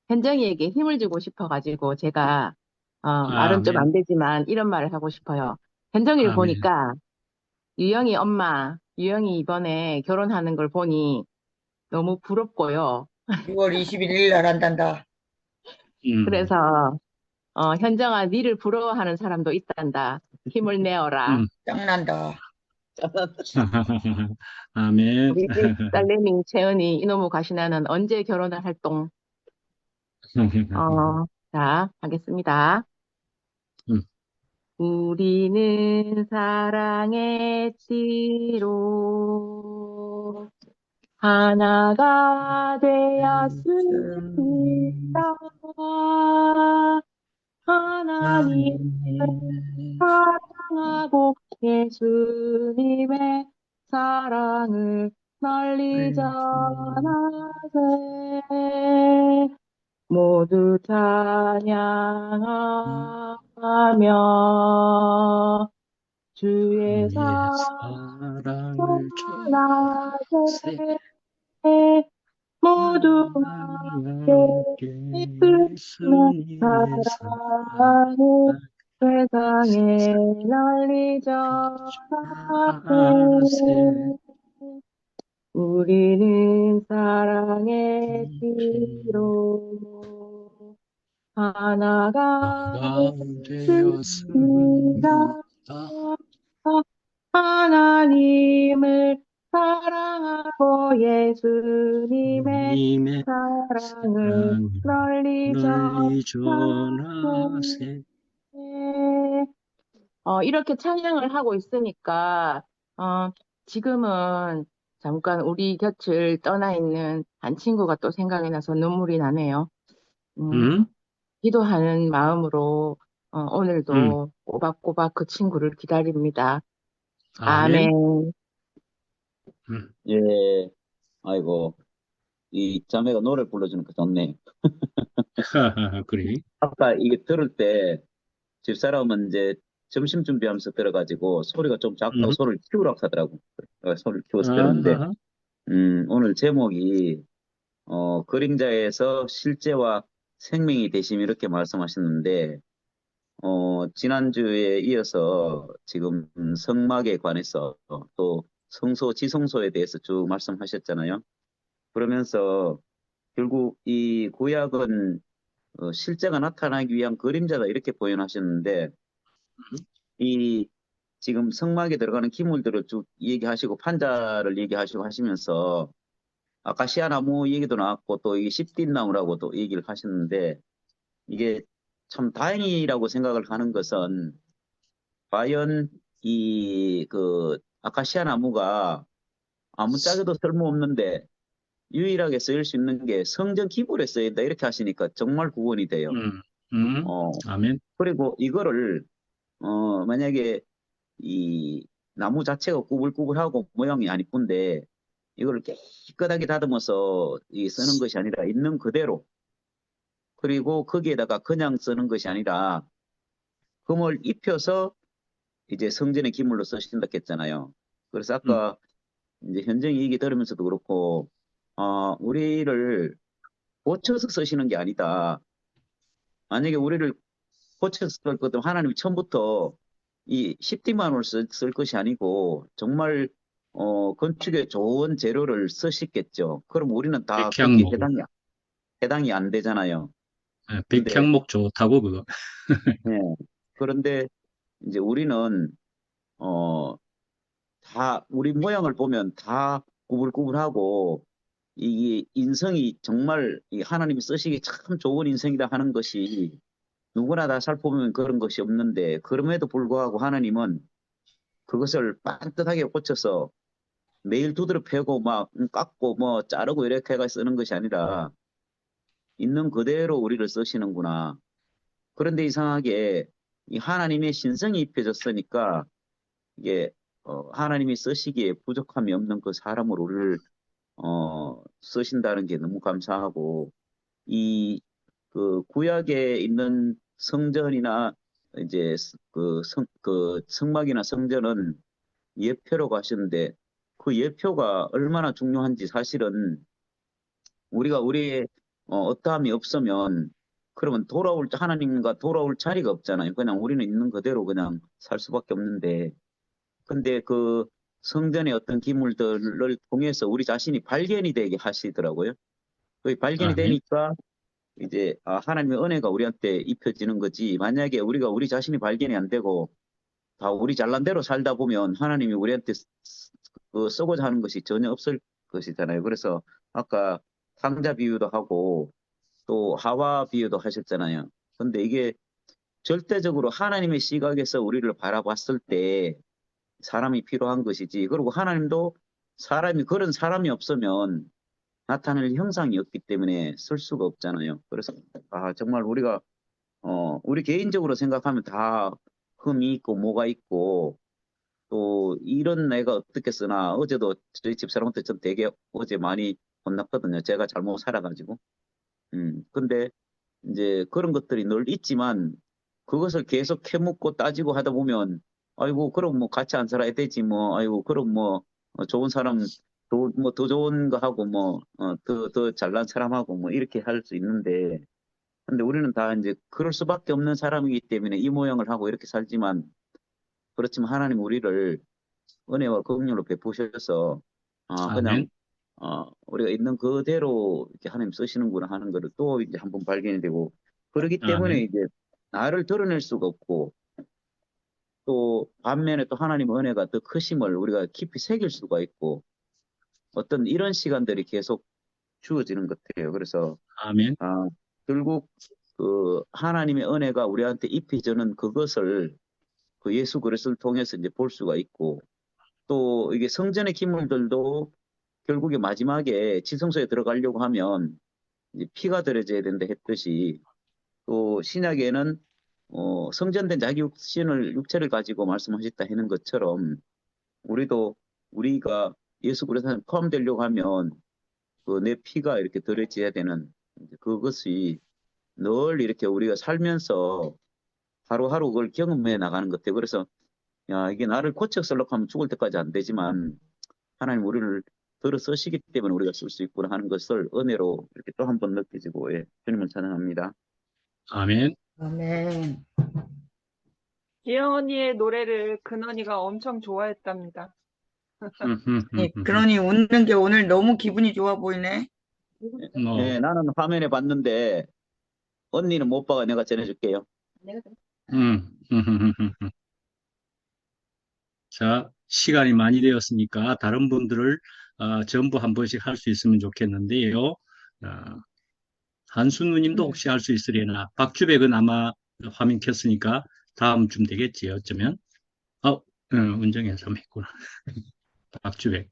현정이에게 힘을 주고 싶어가지고, 제가, 말은 좀 아멘. 안 되지만, 이런 말을 하고 싶어요. 현정이를 아멘. 보니까, 유영이 이번에 결혼하는 걸 보니 너무 부럽고요. 6월 21일 날 한단다. 그래서, 현정아, 니를 부러워하는 사람도 있단다. 힘을 내어라. 짱난다. 아멘. 우리 집 딸내미 채은이 이놈의 가시나는 언제 결혼을 할동? 자, 하겠습니다. 우리는 사랑했지로 하나가 되었습니다. 하나님을 사랑하고 예수님의 사랑을 널리 전하세. 모두 찬양하며 주의 사랑을 전하세. 모두 함께 예수님의 사랑을 세상에 널리 전하세. 우리는 사랑했지로 하나가 되었습니다. 하나님을 사랑하고 예수님의 사랑을 널리 전하세. 이렇게 찬양을 하고 있으니까, 지금은 잠깐 우리 곁을 떠나 있는 한 친구가 또 생각이 나서 눈물이 나네요. 기도하는 마음으로, 오늘도 꼬박꼬박 그 친구를 기다립니다. 아멘. 아멘. 예, 아이고, 이 자매가 노래 불러주니까 좋네. 그래. 아까 이게 들을 때 집사람은 이제 점심 준비하면서 들어가지고 소리가 좀 작다고 소리를 키우라고 하더라고. 그래서 소리를 키워서 들었는데, 오늘 제목이 그림자에서 실제와 생명이 되심 이렇게 말씀하셨는데, 지난주에 이어서 지금 성막에 관해서 또 성소, 지성소에 대해서 쭉 말씀하셨잖아요. 그러면서 결국 이 구약은 실제가 나타나기 위한 그림자다 이렇게 표현하셨는데, 이 지금 성막에 들어가는 기물들을 쭉 얘기하시고 판자를 얘기하시고 하시면서 아카시아 나무 얘기도 나왔고 또 이게 십뒷나무라고도 얘기를 하셨는데, 이게 참 다행이라고 생각을 하는 것은 과연 이 아카시아 나무가 아무짝에도 쓸모없는데 유일하게 쓰일 수 있는 게 성전 기물에 쓰인다 이렇게 하시니까 정말 구원이 돼요. 아멘. 그리고 이거를 만약에 이 나무 자체가 꾸불꾸불하고 모양이 안 이쁜데 이거를 깨끗하게 다듬어서 쓰는 것이 아니라 있는 그대로, 그리고 거기에다가 그냥 쓰는 것이 아니라 금을 입혀서 이제 성전의 기물로 쓰신다 했잖아요. 그래서 아까 이제 현정이 얘기 들으면서도 그렇고 우리를 고쳐서 쓰시는 게 아니다. 만약에 우리를 고쳐서 쓸 거면 하나님이 처음부터 이 십디만을 쓸 것이 아니고 정말 건축에 좋은 재료를 쓰시겠죠. 그럼 우리는 다 거기에 백향목. 해당이 안 되잖아요. 예, 근데, 백향목 좋다고 그거. 예. 그런데 이제 우리는, 어, 우리 모양을 보면 다 구불구불하고, 이 인성이 정말 이 하나님이 쓰시기 참 좋은 인성이다 하는 것이 누구나 다 살펴보면 그런 것이 없는데, 그럼에도 불구하고 하나님은 그것을 반듯하게 고쳐서 매일 두드려 패고 막 깎고 뭐 자르고 이렇게 해가 쓰는 것이 아니라 있는 그대로 우리를 쓰시는구나. 그런데 이상하게 이 하나님의 신성이 입혀졌으니까 이게 하나님이 쓰시기에 부족함이 없는 그 사람으로 우리를 쓰신다는 게 너무 감사하고 이 그 구약에 있는 성전이나 이제 그 성막이나 성전은 예표라고 하셨는데 그 예표가 얼마나 중요한지 사실은 우리가 우리의 어떠함이 없으면 그러면 하나님과 돌아올 자리가 없잖아요. 그냥 우리는 있는 그대로 그냥 살 수밖에 없는데 근데 그 성전의 어떤 기물들을 통해서 우리 자신이 발견이 되게 하시더라고요. 그 발견이 아멘. 되니까 이제 하나님의 은혜가 우리한테 입혀지는 거지. 만약에 우리가 우리 자신이 발견이 안 되고 다 우리 잘난 대로 살다 보면 하나님이 우리한테 쓰고자 하는 것이 전혀 없을 것이잖아요. 그래서 아까 상자 비유도 하고 또 하와 비유도 하셨잖아요. 근데 이게 절대적으로 하나님의 시각에서 우리를 바라봤을 때 사람이 필요한 것이지. 그리고 하나님도 그런 사람이 없으면 나타낼 형상이 없기 때문에 쓸 수가 없잖아요. 그래서 정말 우리가 우리 개인적으로 생각하면 다 흠이 있고 뭐가 있고 또 이런 애가 어떻게 쓰나 어제도 저희 집사람한테 좀 되게 어제 많이 혼났거든요. 제가 잘못 살아가지고. 근데 이제 그런 것들이 늘 있지만 그것을 계속 캐묻고 따지고 하다 보면 아이고 그럼 뭐 같이 안 살아야 되지 뭐 아이고 그럼 뭐 좋은 사람 뭐 더 좋은 거 하고 뭐 더 잘난 사람하고 뭐 이렇게 할 수 있는데 근데 우리는 다 이제 그럴 수밖에 없는 사람이기 때문에 이 모양을 하고 이렇게 살지만 그렇지만 하나님 우리를 은혜와 긍휼로 베푸셔서 그냥 아멘. 우리가 있는 그대로 이렇게 하나님 쓰시는구나 하는 거를 또 이제 한번 발견이 되고 그렇기 때문에 아멘. 이제 나를 드러낼 수가 없고 또 반면에 또 하나님의 은혜가 더 크심을 우리가 깊이 새길 수가 있고 어떤 이런 시간들이 계속 주어지는 것 같아요. 그래서 아멘. 결국 그 하나님의 은혜가 우리한테 입히주는 그것을 그 예수 그리스도를 통해서 이제 볼 수가 있고 또 이게 성전의 기물들도 결국에 마지막에 지성소에 들어가려고 하면 이제 피가 들어져야 된다 했듯이 또 신약에는 성전된 자기 육체를 가지고 말씀하셨다 하는 것처럼 우리가 예수 그리스도에 포함되려고 하면 그 내 피가 이렇게 들어져야 되는 이제 그것이 늘 이렇게 우리가 살면서 하루하루 그걸 경험해 나가는 것 같아요. 그래서 야 이게 나를 고쳐 쓰려고 하면 죽을 때까지 안 되지만 하나님 우리를 들어 쓰시기 때문에 우리가 쓸 수 있구나 하는 것을 은혜로 이렇게 또 한 번 느껴지고 주님을 찬양합니다. 아멘. 아멘. 지영 언니의 노래를 근원이가 엄청 좋아했답니다. 그러니 웃는 게 오늘 너무 기분이 좋아 보이네. 뭐, 나는 화면에 봤는데 언니는 못 봐가 내가 전해줄게요. 자, 시간이 많이 되었으니까 다른 분들을 전부 한 번씩 할 수 있으면 좋겠는데요. 한수 누님도 혹시 할 수 있으려나? 박주백은 아마 화면 켰으니까 다음 쯤 되겠지, 어쩌면. 은정이가 좀 했구나. 박주백.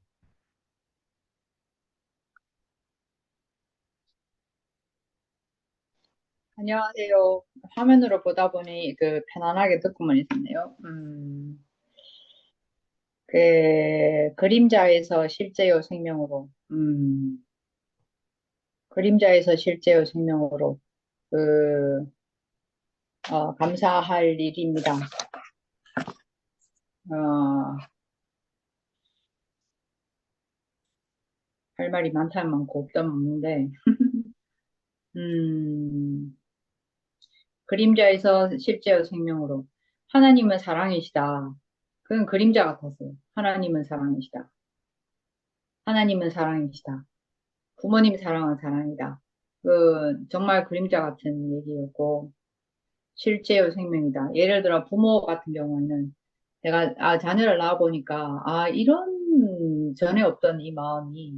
안녕하세요. 화면으로 보다 보니 편안하게 듣고만 있었네요. 그림자에서 실제요 생명으로, 그림자에서 실제요 생명으로, 감사할 일입니다. 할 말이 많다면 많고 없다면 없는데, 그림자에서 실제요 생명으로. 하나님은 사랑이시다. 그건 그림자 같았어요. 하나님은 사랑이시다. 하나님은 사랑이시다. 부모님 사랑은 사랑이다. 정말 그림자 같은 얘기였고, 실제의 생명이다. 예를 들어 부모 같은 경우에는 내가 자녀를 낳아보니까 이런 전에 없던 이 마음이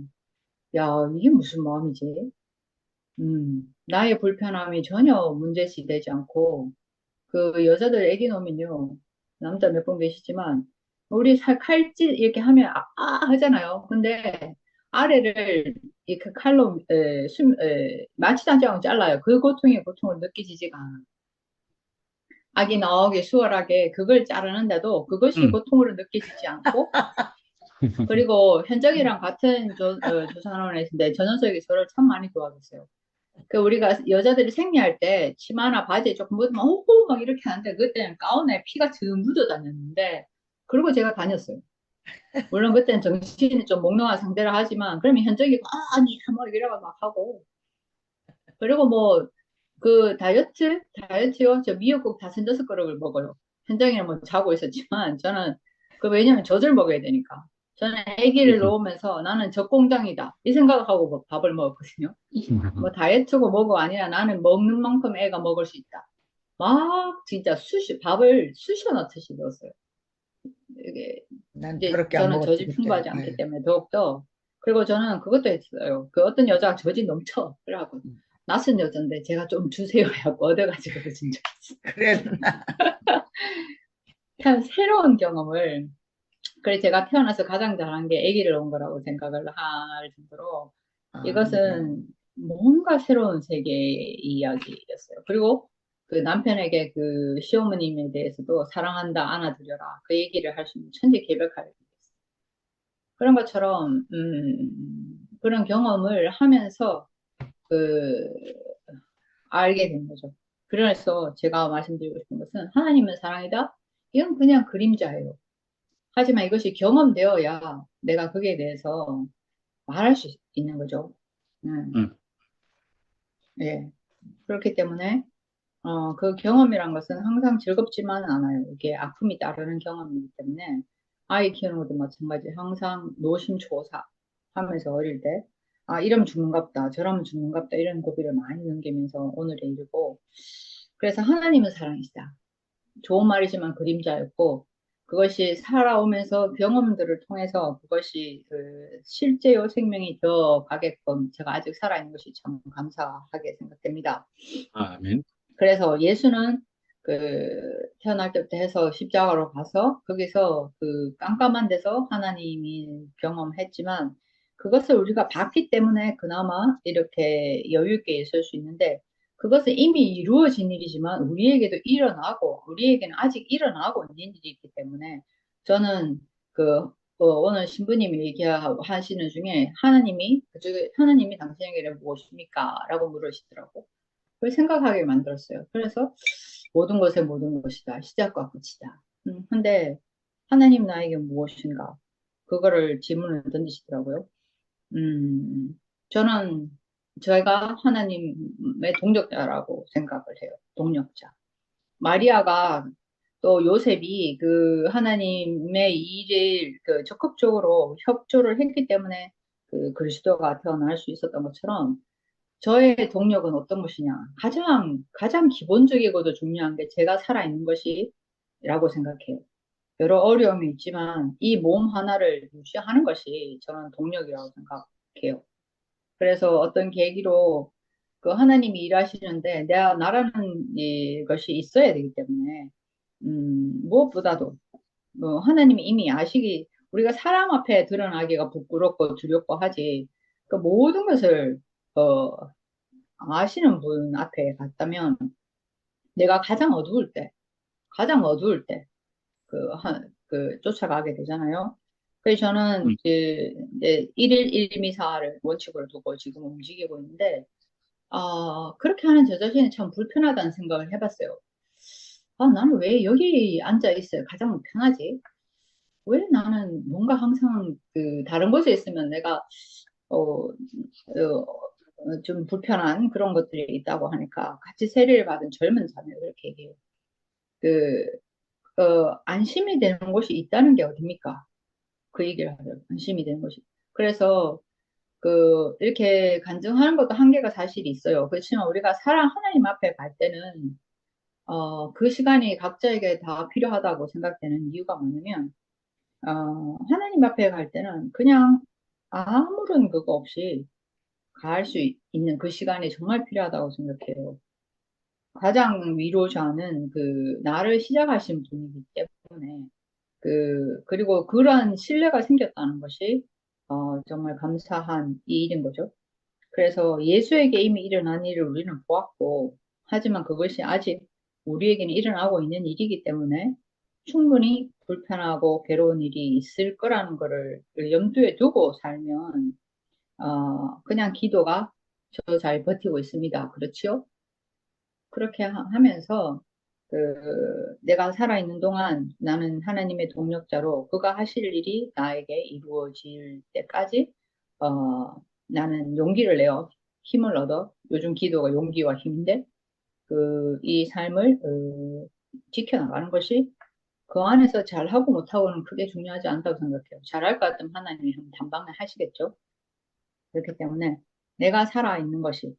야 이게 무슨 마음이지? 나의 불편함이 전혀 문제시 되지 않고 그 여자들 애기 놓으면요 남자 몇 분 계시지만 우리 칼질 이렇게 하면 하잖아요. 근데 아래를 이렇게 칼로 마취도 않지 않고 잘라요. 그 고통의 고통을 느끼지가 않아. 아기 나오기 수월하게 그걸 자르는데도 그것이 고통으로 느껴지지 않고 그리고 현정이랑 같은 조산원에서인데 전원석이 저를 참 많이 도와줬어요. 그 우리가 여자들이 생리할 때 치마나 바지에 조금 묻으면 호호 막 이렇게 하는데 그때는 가운에 피가 듬 묻어 다녔는데 그리고 제가 다녔어요. 물론 그때는 정신이 좀 몽롱한 상태라 하지만 그러면 현정이가 아니 뭐 이러고 막 하고 그리고 뭐 그 다이어트요? 저 미역국 5-6그릇을 먹어요. 현장에는 뭐 자고 있었지만 저는 왜냐면 젖을 먹어야 되니까. 저는 아기를 놓으면서 나는 젖공장이다. 이 생각을 하고 뭐 밥을 먹었거든요. 뭐 다이어트고 뭐고 아니라 나는 먹는 만큼 애가 먹을 수 있다. 막 진짜 밥을 쑤셔 넣듯이 넣었어요. 이게 난 이제 그렇게 안 저는 먹었지 젖이 그때. 풍부하지 않기 네. 때문에 더욱더 그리고 저는 그것도 했어요. 그 어떤 여자가 젖이 넘쳐. 그래갖고 낯선 여잔데 제가 좀 주세요 해갖고 얻어가지고 그러진 적 있어요. 그랬나? 참 새로운 경험을 그래 제가 태어나서 가장 잘한 게 아기를 낳은 거라고 생각을 할 정도로 이것은 뭔가 새로운 세계의 이야기였어요. 그리고 그 남편에게 그 시어머님에 대해서도 사랑한다, 안아드려라 그 얘기를 할 수 있는 천지개벽할 그런 것처럼 그런 경험을 하면서 그 알게 된 거죠. 그래서 제가 말씀드리고 싶은 것은 하나님은 사랑이다. 이건 그냥 그림자예요. 하지만 이것이 경험되어야 내가 거기에 대해서 말할 수 있는 거죠. 예. 그렇기 때문에 그 경험이란 것은 항상 즐겁지만은 않아요. 이게 아픔이 따르는 경험이기 때문에 아이 키우는 것도 마찬가지. 항상 노심초사 하면서 어릴 때 이러면 죽는갑다, 저러면 죽는갑다 이런 고비를 많이 넘기면서 오늘에 이르고 그래서 하나님은 사랑이시다. 좋은 말이지만 그림자였고 그것이 살아오면서 경험들을 통해서 그것이 그 실제요 생명이 되어 가게끔 제가 아직 살아있는 것이 참 감사하게 생각됩니다. 아멘. 그래서 예수는 그 태어날 때부터 해서 십자가로 가서 거기서 그 깜깜한 데서 하나님이 경험했지만 그것을 우리가 봤기 때문에 그나마 이렇게 여유 있게 있을 수 있는데 그것은 이미 이루어진 일이지만 우리에게도 우리에게는 아직 일어나고 있는 일이기 때문에 저는 오늘 신부님이 얘기하시는 중에 하나님이 당신에게 무엇입니까? 라고 물으시더라고. 그걸 생각하게 만들었어요. 그래서 모든 것의 모든 것이다. 시작과 끝이다. 근데 하나님 나에게 무엇인가? 그거를 질문을 던지시더라고요. 저는 제가 하나님의 동력자라고 생각을 해요. 동력자. 마리아가 또 요셉이 그 하나님의 일을 적극적으로 협조를 했기 때문에 그 그리스도가 태어날 수 있었던 것처럼 저의 동력은 어떤 것이냐? 가장 기본적이고도 중요한 게 제가 살아있는 것이라고 생각해요. 여러 어려움이 있지만 이 몸 하나를 유지하는 것이 저는 동력이라고 생각해요. 그래서 어떤 계기로 그 하나님이 일하시는데 나라는 것이 있어야 되기 때문에 무엇보다도 하나님이 이미 우리가 사람 앞에 드러나기가 부끄럽고 두렵고 하지 그 모든 것을 아시는 분 앞에 갔다면 내가 가장 어두울 때 쫓아가게 되잖아요. 그래서 저는 이제 1일 1미사를 원칙으로 두고 지금 움직이고 있는데 그렇게 하는 저 자신이 참 불편하다는 생각을 해봤어요. 나는 왜 여기 앉아 있어요? 가장 편하지? 왜 나는 뭔가 항상 다른 곳에 있으면 내가 좀 불편한 그런 것들이 있다고 하니까 같이 세례를 받은 젊은 자매가 그렇게 얘기해요. 안심이 되는 곳이 있다는 게 어딥니까? 그 얘기를 하더라고요. 안심이 되는 곳이. 그래서 이렇게 간증하는 것도 한계가 사실 있어요. 그렇지만 우리가 하나님 앞에 갈 때는, 그 시간이 각자에게 다 필요하다고 생각되는 이유가 뭐냐면, 하나님 앞에 갈 때는 그냥 아무런 그거 없이 갈 수 있는 그 시간이 정말 필요하다고 생각해요. 가장 위로자는 나를 시작하신 분이기 때문에, 그리고 그러한 신뢰가 생겼다는 것이, 정말 감사한 이 일인 거죠. 그래서 예수에게 이미 일어난 일을 우리는 보았고, 하지만 그것이 아직 우리에게는 일어나고 있는 일이기 때문에 충분히 불편하고 괴로운 일이 있을 거라는 거를 염두에 두고 살면, 그냥 기도가 저 잘 버티고 있습니다. 그렇죠? 그렇게 하면서 내가 살아있는 동안 나는 하나님의 동력자로 그가 하실 일이 나에게 이루어질 때까지 나는 용기를 내어 힘을 얻어, 요즘 기도가 용기와 힘인데 이 삶을 지켜나가는 것이 그 안에서 잘하고 못하고는 크게 중요하지 않다고 생각해요. 잘할 것 같으면 하나님이 단방에 하시겠죠. 그렇기 때문에 내가 살아있는 것이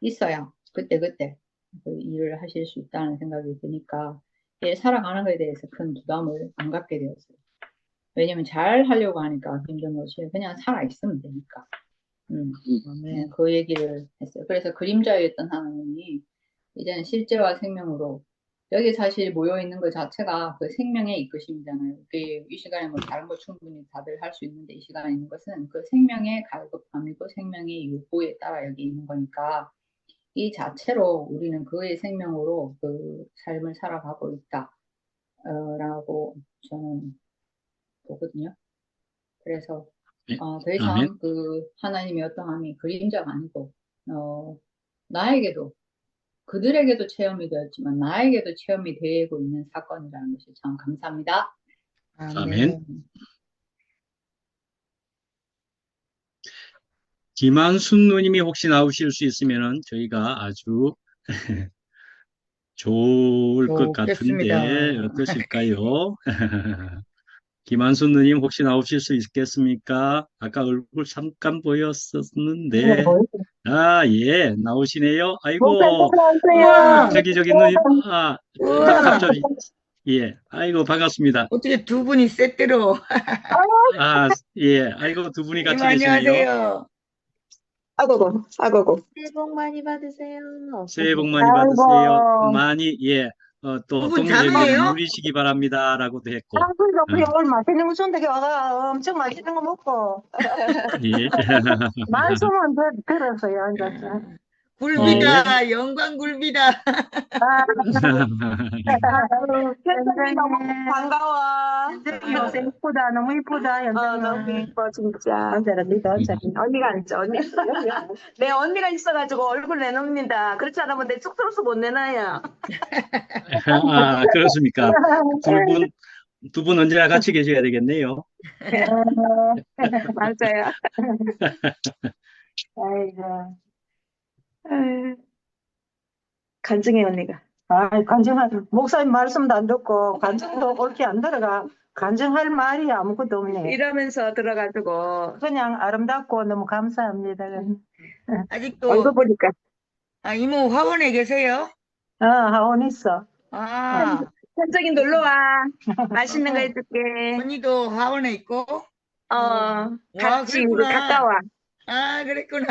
있어야 그때그때 그 일을 하실 수 있다는 생각이 드니까 살아가는 것에 대해서 큰 부담을 안 갖게 되었어요. 왜냐면 잘 하려고 하니까 힘든 것이 그냥 살아있으면 되니까. 네, 그 얘기를 했어요. 그래서 그림자였던 하나님이 이제는 실제와 생명으로, 여기 사실 모여있는 것 자체가 그 생명의 이끄심이잖아요. 이 시간에 뭐 다른 거 충분히 다들 할 수 있는데 이 시간에 있는 것은 그 생명의 갈급함이고 생명의 요구에 따라 여기 있는 거니까 이 자체로 우리는 그의 생명으로 그 삶을 살아가고 있다 라고 저는 보거든요. 그래서 네, 더 아멘. 이상 하나님의 어떠함이 그림자가 아니고 나에게도, 그들에게도 체험이 되었지만 나에게도 체험이 되고 있는 사건이라는 것이 참 감사합니다. 아멘. 김한순 누님이 혹시 나오실 수 있으면은 저희가 아주 좋을 것 좋겠습니다. 같은데 어떠실까요? 김한순 누님 혹시 나오실 수 있겠습니까? 아까 얼굴 잠깐 보였었는데. 예, 나오시네요. 아이고, 우와, 저기 누님, 우와, 갑자기, 예, 아이고, 반갑습니다. 어떻게 두 분이 세트로. 예, 아이고, 두 분이 같이 계시네요. 안녕하세요. 아고고, 아고고. 새해 복 많이 받으세요. 새해 복 많이 받으세요. 아이고. 많이, 예, 두 또 분 동료에게 자매예요? 누리시기 바랍니다. 라고도 했고, 그러니까 우리 오늘 맛있는 거 준다게 와가 엄청 맛있는 거 먹고 예. 말씀은 들었어요, 앉아서. 굴비다, 영광 굴비다. 현정이 너무 반가워. 현정이 요새 이쁘다, 너무 이쁘다, 현정이. 너무 이뻐 진짜. 앉아라, 니도 앉아라. 언니가 앉아. 언니. 내 언니가 있어가지고 얼굴 내놓습니다. 그렇지 않으면 내 쑥스러워서 못 내놔요. 그렇습니까? 두 분 언제나 같이 계셔야 되겠네요. 맞아요. 아이고. 간증해 언니가. 간증할, 목사님 말씀도 안 듣고, 간증도 옳게 안 들어가. 간증할 말이 아무것도 없네. 이러면서 들어가지고 그냥 아름답고 너무 감사합니다. 아직도, 얼굴 보니까. 이모 화원에 계세요? 하원 있어. 현정이 놀러 와. 맛있는 거 해줄게. 언니도 화원에 있고? 같이 우리 그랬구나. 갔다 와. 그랬구나.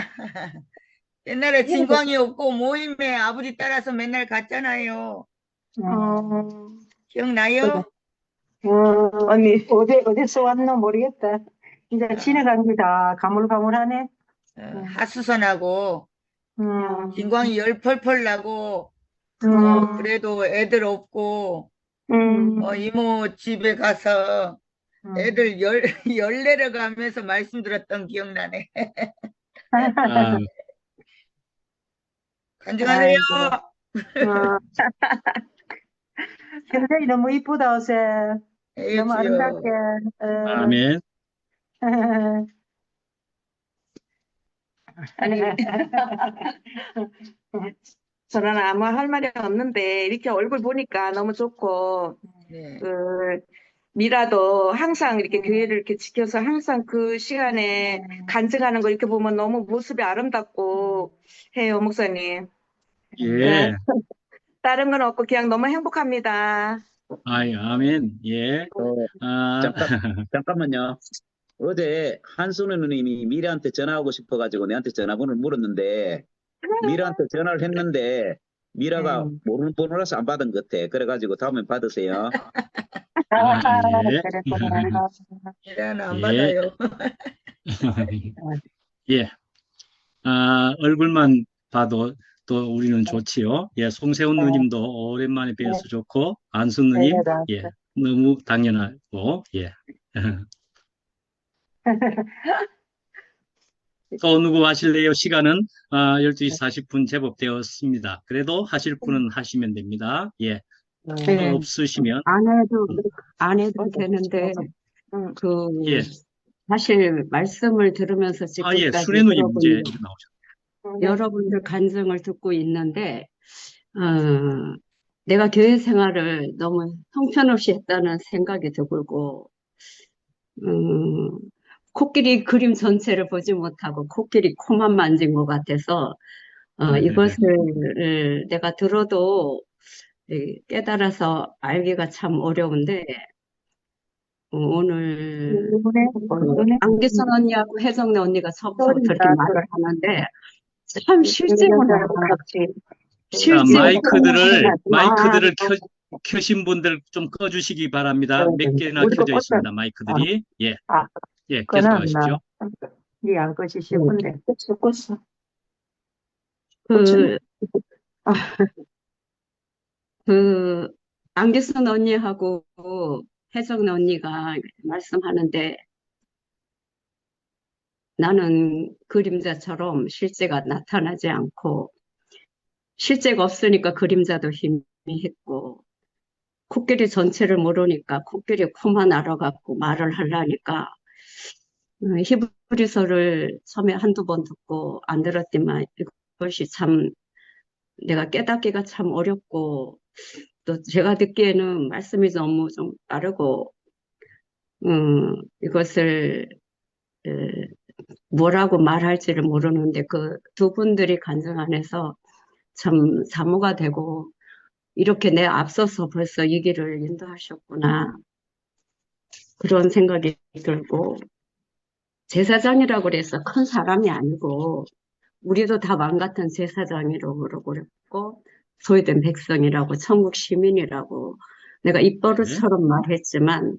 옛날에 진광이 없고 모임에 아버지 따라서 맨날 갔잖아요. 기억나요? 언니 어디서 왔노 모르겠다. 이제 지나간 게 다 가물가물하네. 하수선하고 진광이 열 펄펄 나고 그래도 애들 없고 이모 집에 가서 애들 열 내려가면서 말씀 들었던 기억나네. 간증하세요. 굉장히 너무 이쁘다 옷에. 너무 아름답게. 아멘. 아니 저는 아무 할 말이 없는데 이렇게 얼굴 보니까 너무 좋고 네. 미라도 항상 이렇게 교회를 이렇게 지켜서 항상 그 시간에 간증하는 거 이렇게 보면 너무 모습이 아름답고 해요, 목사님. 네. 예. 다른 건 없고 그냥 너무 행복합니다. 아이, 아멘. 예. 아, 잠깐만요. 어제 한순우 누님이 미라한테 전화하고 싶어가지고 내한테 전화번호를 물었는데 미라한테 전화를 했는데 미라가 모르는 번호라서 안 받은 것 같아. 그래가지고 다음에 받으세요. 예. 미라는 안 예. 받아요. 예. 얼굴만 봐도 또 우리는 좋지요. 예, 송세훈 누님도 오랜만에 뵈어서 좋고, 안순 누님, 예, 너무 당연하고, 예. 또 누구 하실래요? 시간은 12시 40분 제법 되었습니다. 그래도 하실 분은 하시면 됩니다. 예. 네. 없으시면, 안 해도 되는데, 예. 사실 말씀을 들으면서 예, 지금까지 순애 누님 이제 나오셨어요. 여러분들 간증을 듣고 있는데, 내가 교회 생활을 너무 형편없이 했다는 생각이 들고, 코끼리 그림 전체를 보지 못하고 코끼리 코만 만진 것 같아서, 이것을 내가 들어도 깨달아서 알기가 참 어려운데, 오늘 안기선 언니하고 혜정네 언니가 처음부터 그렇게 말을 하는데 참 실제로 마이크들을 켜신 분들 좀 꺼주시기 바랍니다. 몇 개나 켜져 있습니다. 마이크들이. 예. 예, 계속하십시오. 안 꺼지 싶은데. 껐어. 안기선 언니하고 혜정네 언니가 말씀하는데 나는 그림자처럼 실제가 나타나지 않고 실제가 없으니까 그림자도 희미했고 코끼리 전체를 모르니까 코끼리 코만 알아갖고 말을 하려니까 히브리서를 처음에 한두 번 듣고 안 들었지만 이것이 참 내가 깨닫기가 참 어렵고 또 제가 듣기에는 말씀이 너무 좀 빠르고 이것을 뭐라고 말할지를 모르는데 그 두 분들이 간증 안에서 참 사모가 되고 이렇게 내 앞서서 벌써 이 길을 인도하셨구나 그런 생각이 들고 제사장이라고 그래서 큰 사람이 아니고 우리도 다 왕 같은 제사장이라고 그랬고 소외된 백성이라고 천국 시민이라고 내가 입버릇처럼 말했지만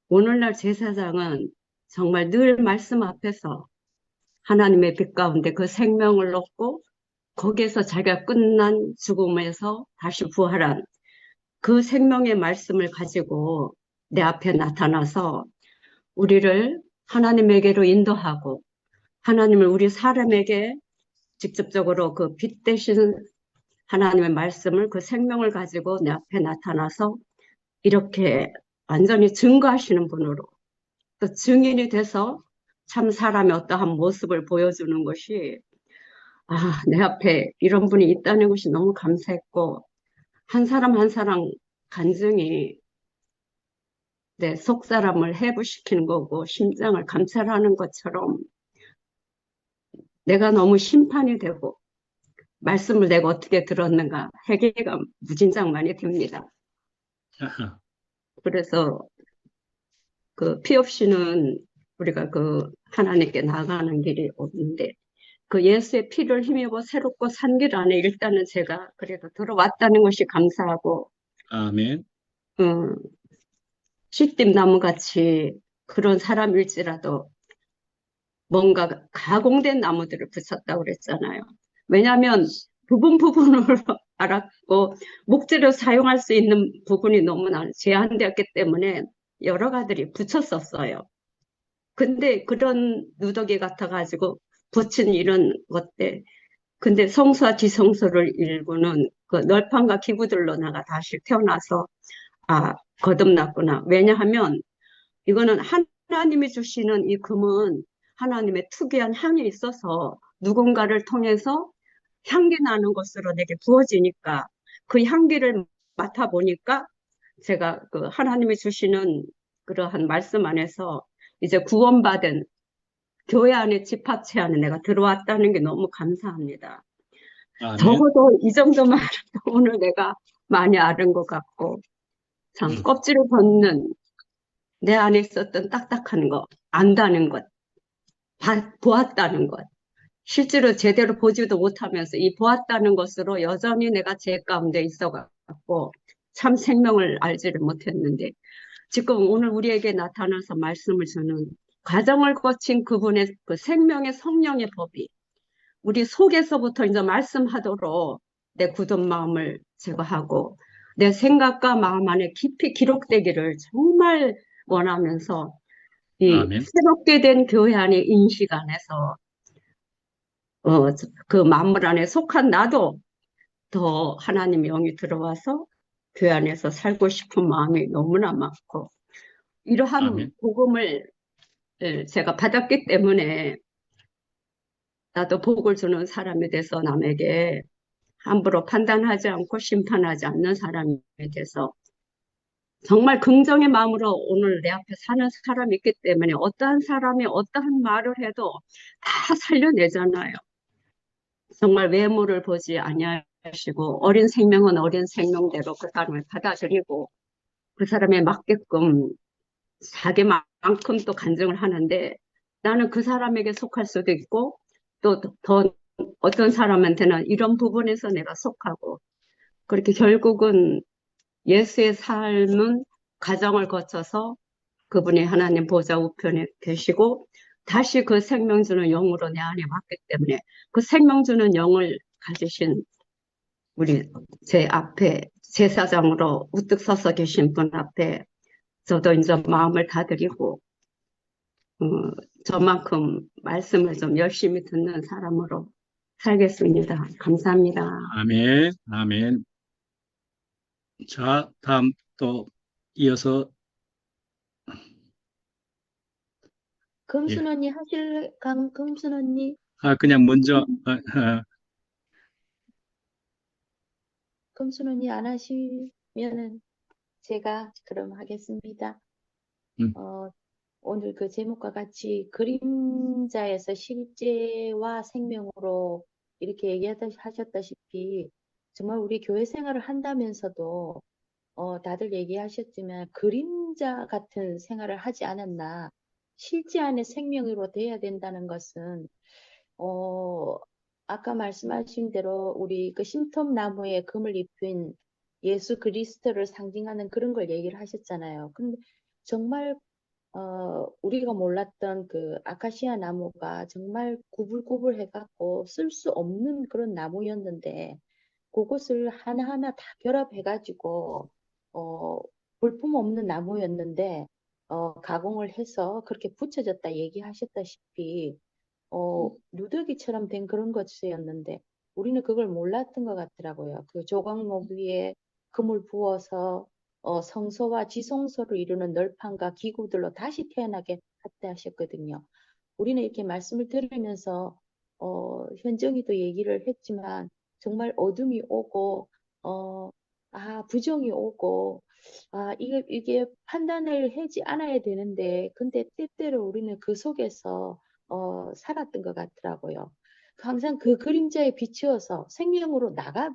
오늘날 제사장은 정말 늘 말씀 앞에서 하나님의 빛 가운데 그 생명을 얻고 거기에서 자기가 끝난 죽음에서 다시 부활한 그 생명의 말씀을 가지고 내 앞에 나타나서 우리를 하나님에게로 인도하고 하나님을 우리 사람에게 직접적으로 그 빛 대신 하나님의 말씀을 그 생명을 가지고 내 앞에 나타나서 이렇게 완전히 증거하시는 분으로 또 증인이 돼서 참 사람의 어떠한 모습을 보여주는 것이 내 앞에 이런 분이 있다는 것이 너무 감사했고 한 사람 한 사람 간증이 내 속사람을 해부시키는 거고 심장을 감찰하는 것처럼 내가 너무 심판이 되고 말씀을 내가 어떻게 들었는가 회개가 무진장 많이 됩니다. 그래서 그 피 없이는 우리가 그 하나님께 나가는 길이 없는데 그 예수의 피를 힘입어 새롭고 산 길 안에 일단은 제가 그래도 들어왔다는 것이 감사하고 아멘. 씨띠나무 같이 그런 사람일지라도 뭔가 가공된 나무들을 붙였다고 그랬잖아요. 왜냐하면 부분으로 알았고 목재로 사용할 수 있는 부분이 너무나 제한되었기 때문에 여러 가지들이 붙였었어요. 근데 그런 누더기 같아가지고 붙인 이런 것들. 근데 성소와 지성소를 일구는 그 널판과 기구들로 나가 다시 태어나서 거듭났구나. 왜냐하면 이거는 하나님이 주시는 이 금은 하나님의 특이한 향이 있어서 누군가를 통해서 향기 나는 것으로 내게 부어지니까 그 향기를 맡아보니까 제가 그 하나님이 주시는 그러한 말씀 안에서 이제 구원받은 교회 안에 집합체 안에 내가 들어왔다는 게 너무 감사합니다. 아멘. 적어도 이 정도만 해도 오늘 내가 많이 알은 것 같고, 참 껍질을 벗는 내 안에 있었던 딱딱한 거, 안다는 것, 보았다는 것, 실제로 제대로 보지도 못하면서 이 보았다는 것으로 여전히 내가 죄 가운데 있어갖고 참 생명을 알지를 못했는데, 지금 오늘 우리에게 나타나서 말씀을 주는 과정을 거친 그분의 그 생명의 성령의 법이 우리 속에서부터 이제 말씀하도록 내 굳은 마음을 제거하고 내 생각과 마음 안에 깊이 기록되기를 정말 원하면서 이 아멘. 새롭게 된 교회 안의 인식 안에서 그 만물 안에 속한 나도 더 하나님 영이 들어와서 교회 안에서 살고 싶은 마음이 너무나 많고, 이러한 아멘. 복음을 제가 받았기 때문에 나도 복을 주는 사람이 돼서 남에게 함부로 판단하지 않고 심판하지 않는 사람이 돼서 정말 긍정의 마음으로 오늘 내 앞에 사는 사람이 있기 때문에 어떠한 사람이 어떠한 말을 해도 다 살려내잖아요. 정말 외모를 보지 아니하시고 어린 생명은 어린 생명대로 그 사람을 받아들이고 그 사람에 맞게끔 자기만큼 또 간증을 하는데, 나는 그 사람에게 속할 수도 있고 또 더 어떤 사람한테는 이런 부분에서 내가 속하고, 그렇게 결국은 예수의 삶은 과정을 거쳐서 그분이 하나님 보좌 우편에 계시고 다시 그 생명 주는 영으로 내 안에 왔기 때문에 그 생명 주는 영을 가지신 우리 제 앞에 제사장으로 우뚝 서서 계신 분 앞에 저도 이제 마음을 다드리고 저만큼 말씀을 좀 열심히 듣는 사람으로 살겠습니다. 감사합니다. 아멘. 아멘. 자, 다음 또 이어서 금순 언니 하실, 금순 언니. 그냥 먼저 금순 언니 안 하시면은 제가 그럼 하겠습니다. 오늘 그 제목과 같이 그림자에서 실제와 생명으로 이렇게 얘기하셨다시피 정말 우리 교회 생활을 한다면서도 다들 얘기하셨지만 그림자 같은 생활을 하지 않았나. 실제 안에 생명으로 돼야 된다는 것은 아까 말씀하신 대로 우리 그 신톱나무에 금을 입힌 예수 그리스도를 상징하는 그런 걸 얘기를 하셨잖아요. 근데 정말 우리가 몰랐던 그 아카시아 나무가 정말 구불구불 해갖고 쓸 수 없는 그런 나무였는데 그것을 하나하나 다 결합해가지고 볼품 없는 나무였는데 가공을 해서 그렇게 붙여졌다 얘기하셨다시피 누더기처럼 된 그런 것이었는데 우리는 그걸 몰랐던 것 같더라고요. 그 조각목 위에 금을 부어서 성소와 지성소를 이루는 널판과 기구들로 다시 태어나게 했다 하셨거든요. 우리는 이렇게 말씀을 들으면서 현정이도 얘기를 했지만 정말 어둠이 오고 부정이 오고 이게 판단을 하지 않아야 되는데 근데 때때로 우리는 그 속에서 살았던 것 같더라고요. 항상 그 그림자에 비추어서 생명으로 다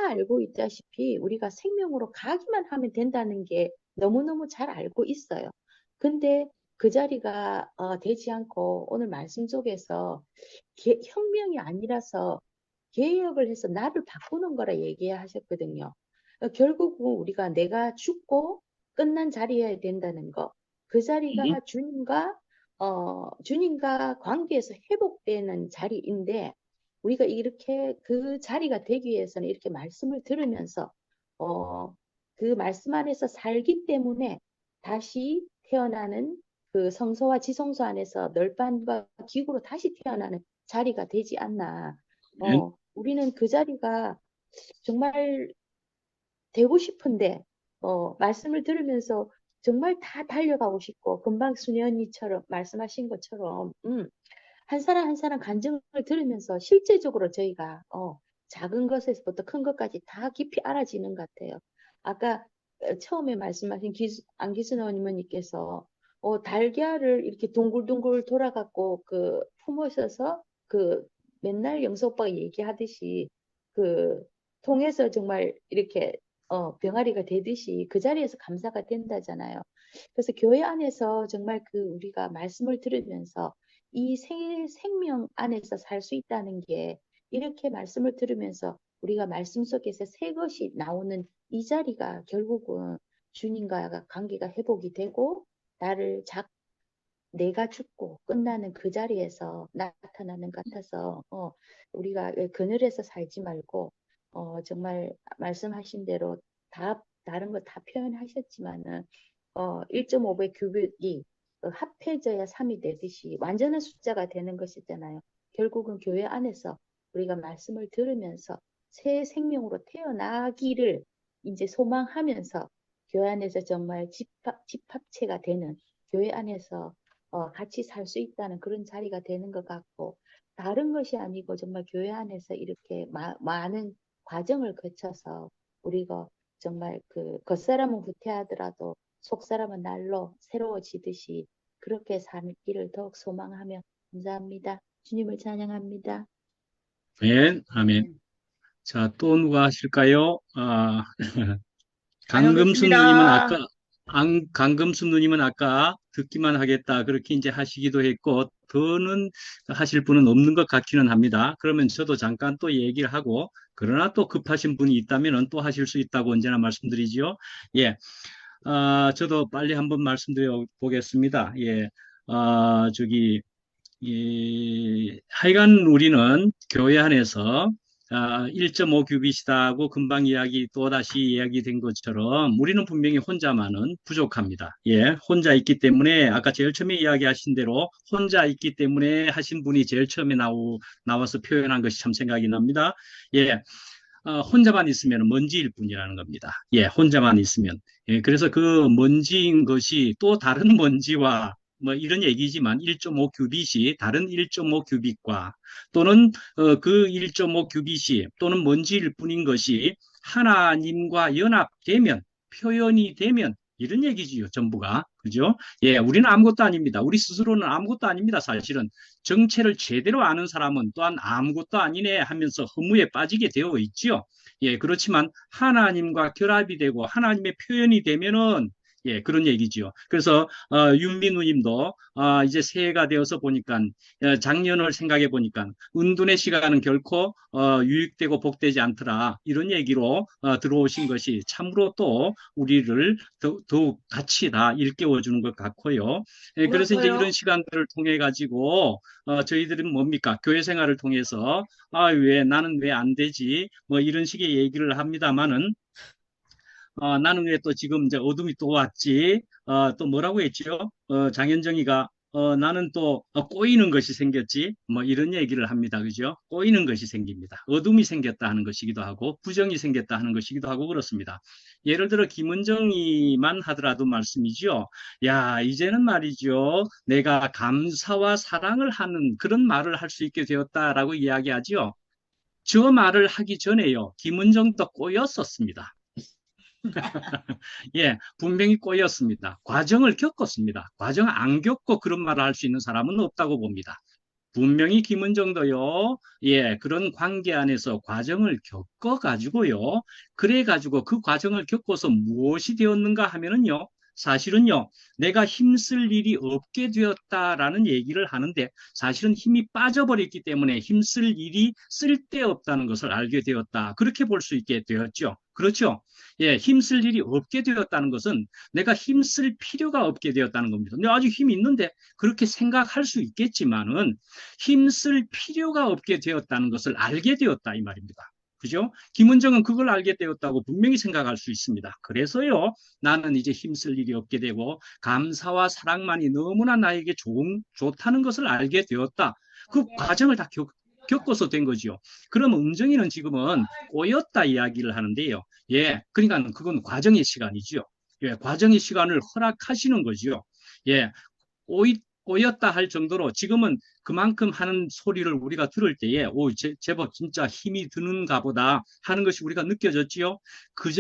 알고 있다시피 우리가 생명으로 가기만 하면 된다는 게 너무너무 잘 알고 있어요. 근데 그 자리가 되지 않고 오늘 말씀 속에서 혁명이 아니라서 개혁을 해서 나를 바꾸는 거라 얘기하셨거든요. 결국은 우리가 내가 죽고 끝난 자리여야 된다는 거. 그 자리가 주님과 관계에서 회복되는 자리인데 우리가 이렇게 그 자리가 되기 위해서는 이렇게 말씀을 들으면서 그 말씀 안에서 살기 때문에 다시 태어나는 그 성소와 지성소 안에서 널판과 기구로 다시 태어나는 자리가 되지 않나. 우리는 그 자리가 정말 되고 싶은데 말씀을 들으면서 정말 다 달려가고 싶고 금방 수녀언니처럼 말씀하신 것처럼 한 사람 한 사람 간증을 들으면서 실제적으로 저희가 작은 것에서부터 큰 것까지 다 깊이 알아지는 것 같아요. 아까 처음에 말씀하신 안기순 어머니께서 달걀을 이렇게 동글동글 돌아갖고 그 품으셔서 그 맨날 영수 오빠가 얘기하듯이 그 통해서 정말 이렇게 병아리가 되듯이 그 자리에서 감사가 된다잖아요. 그래서 교회 안에서 정말 그 우리가 말씀을 들으면서 이 생명 안에서 살 수 있다는 게 이렇게 말씀을 들으면서 우리가 말씀 속에서 새 것이 나오는 이 자리가 결국은 주님과 관계가 회복이 되고 내가 죽고 끝나는 그 자리에서 나타나는 것 같아서 우리가 그늘에서 살지 말고 정말 말씀하신 대로 다른 거 다 표현하셨지만은 1.5배 규빗이 합해져야 3이 되듯이 완전한 숫자가 되는 것이잖아요. 결국은 교회 안에서 우리가 말씀을 들으면서 새 생명으로 태어나기를 이제 소망하면서 교회 안에서 정말 집합체가 되는 교회 안에서 같이 살 수 있다는 그런 자리가 되는 것 같고 다른 것이 아니고 정말 교회 안에서 이렇게 많은 과정을 거쳐서 우리가 정말 그 겉사람은 후퇴하더라도 속사람은 날로 새로워지듯이 그렇게 살기를 더욱 소망하며 감사합니다. 주님을 찬양합니다. 아멘, 아멘. 자, 또 누가 하실까요? 강금수 누님은 아까 듣기만 하겠다 그렇게 이제 하시기도 했고 더는 하실 분은 없는 것 같기는 합니다. 그러면 저도 잠깐 또 얘기를 하고 그러나 또 급하신 분이 있다면 또 하실 수 있다고 언제나 말씀드리죠. 예, 저도 빨리 한번 말씀드려 보겠습니다. 예, 하여간 우리는 교회 안에서 1.5 규빗이다고 금방 또다시 이야기된 것처럼 우리는 분명히 혼자만은 부족합니다. 예, 혼자 있기 때문에 아까 제일 처음에 이야기하신 대로 혼자 있기 때문에 하신 분이 제일 처음에 나와서 표현한 것이 참 생각이 납니다. 예, 혼자만 있으면 먼지일 뿐이라는 겁니다. 예, 혼자만 있으면. 예, 그래서 그 먼지인 것이 또 다른 먼지와 뭐 이런 얘기지만 1.5 규빗이 다른 1.5 규빗과 또는 그 1.5 규빗이 또는 먼지일 뿐인 것이 하나님과 연합되면 표현이 되면 이런 얘기지요. 전부가. 그죠? 예, 우리는 아무것도 아닙니다. 우리 스스로는 아무것도 아닙니다. 사실은 정체를 제대로 아는 사람은 또한 아무것도 아니네 하면서 허무에 빠지게 되어 있죠. 예, 그렇지만 하나님과 결합이 되고 하나님의 표현이 되면은 예, 그런 얘기지요. 그래서 윤민우 님도 이제 새해가 되어서 보니까 작년을 생각해 보니까 은둔의 시간은 결코 유익되고 복되지 않더라. 이런 얘기로 들어오신 것이 참으로 또 우리를 더욱 같이 다 일깨워 주는 것 같고요. 예, 그래서 이제 이런 시간들을 통해 가지고 저희들은 뭡니까? 교회 생활을 통해서 나는 왜 안 되지? 뭐 이런 식의 얘기를 합니다만은 나는 왜 또 지금 이제 어둠이 또 왔지? 또 뭐라고 했죠? 장현정이가 나는 또 꼬이는 것이 생겼지? 뭐 이런 얘기를 합니다. 그죠? 꼬이는 것이 생깁니다. 어둠이 생겼다 하는 것이기도 하고 부정이 생겼다 하는 것이기도 하고 그렇습니다. 예를 들어 김은정이만 하더라도 말씀이죠. 야, 이제는 말이죠. 내가 감사와 사랑을 하는 그런 말을 할 수 있게 되었다라고 이야기하죠. 저 말을 하기 전에요. 김은정도 꼬였었습니다. 예, 분명히 꼬였습니다. 과정을 겪었습니다. 과정 안 겪고 그런 말을 할 수 있는 사람은 없다고 봅니다. 분명히 김은정도요, 예, 그런 관계 안에서 과정을 겪어가지고요, 그래가지고 그 과정을 겪어서 무엇이 되었는가 하면은요, 사실은요, 내가 힘쓸 일이 없게 되었다라는 얘기를 하는데, 사실은 힘이 빠져버렸기 때문에 힘쓸 일이 쓸데없다는 것을 알게 되었다. 그렇게 볼 수 있게 되었죠. 그렇죠? 예, 힘쓸 일이 없게 되었다는 것은 내가 힘쓸 필요가 없게 되었다는 겁니다. 내가 아주 힘이 있는데 그렇게 생각할 수 있겠지만은 힘쓸 필요가 없게 되었다는 것을 알게 되었다 이 말입니다. 그죠? 김은정은 그걸 알게 되었다고 분명히 생각할 수 있습니다. 그래서요, 나는 이제 힘쓸 일이 없게 되고 감사와 사랑만이 너무나 나에게 좋다는 것을 알게 되었다. 그 과정을 다 겪어서 된 거죠. 그럼 은정이는 지금은 꼬였다 이야기를 하는데요. 예, 그러니까 그건 과정의 시간이죠. 예, 과정의 시간을 허락하시는 거죠. 예, 꼬였다 할 정도로 지금은 그만큼 하는 소리를 우리가 들을 때에 제법 진짜 힘이 드는가 보다 하는 것이 우리가 느껴졌지요. 그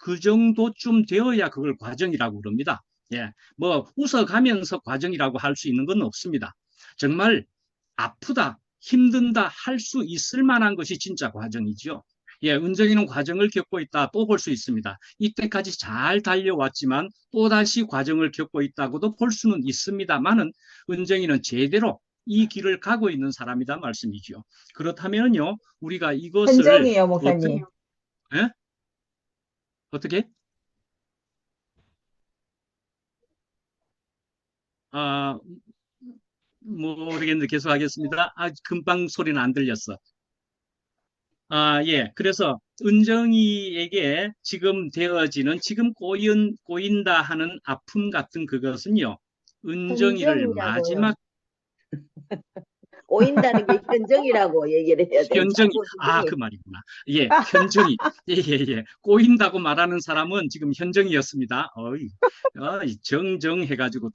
그 정도쯤 되어야 그걸 과정이라고 그럽니다. 예, 뭐 웃어가면서 과정이라고 할 수 있는 건 없습니다. 정말 아프다, 힘든다 할 수 있을 만한 것이 진짜 과정이죠. 예, 은정이는 과정을 겪고 있다 또 볼 수 있습니다. 이때까지 잘 달려왔지만 또다시 과정을 겪고 있다고도 볼 수는 있습니다만은 은정이는 제대로 이 길을 가고 있는 사람이다 말씀이죠. 그렇다면요, 우리가 이것을 현정이에요, 목사님. 예? 어떻게? 아, 모르겠는데 계속 하겠습니다. 금방 소리는 안 들렸어. 예. 그래서 은정이에게 지금 되어지는, 지금 꼬인다 하는 아픔 같은 그것은요, 은정이를 현정이라고요. 마지막 꼬인다는 게 현정이라고 얘기를 해야 돼. 현정이, 자꾸 그 말이구나. 예, 현정이. 예. 꼬인다고 말하는 사람은 지금 현정이었습니다. 정정해가지고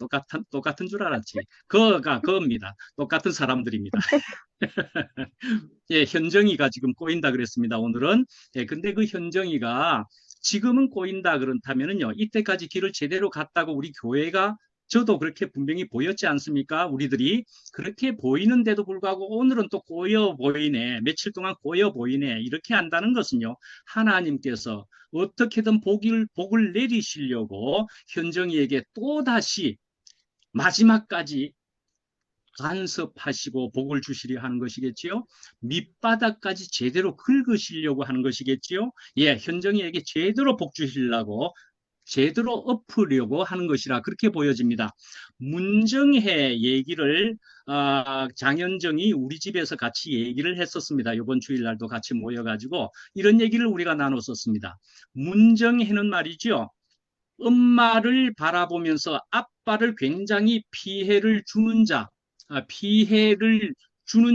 똑같은 줄 알았지. 그겁니다. 똑같은 사람들입니다. 예, 현정이가 지금 꼬인다 그랬습니다, 오늘은. 예, 근데 그 현정이가 지금은 꼬인다 그렇다면은요, 이때까지 길을 제대로 갔다고 우리 교회가, 저도 그렇게 분명히 보였지 않습니까? 우리들이 그렇게 보이는데도 불구하고 오늘은 또 꼬여 보이네, 며칠 동안 꼬여 보이네, 이렇게 한다는 것은요, 하나님께서 어떻게든 복을 내리시려고 현정이에게 또다시 마지막까지 간섭하시고 복을 주시려 하는 것이겠지요. 밑바닥까지 제대로 긁으시려고 하는 것이겠지요. 예, 현정이에게 제대로 복 주시려고, 제대로 엎으려고 하는 것이라 그렇게 보여집니다. 문정혜 얘기를 장현정이 우리 집에서 같이 얘기를 했었습니다. 이번 주일날도 같이 모여가지고 이런 얘기를 우리가 나눴었습니다. 문정혜는 말이죠, 엄마를 바라보면서 아빠를 굉장히 피해를 주는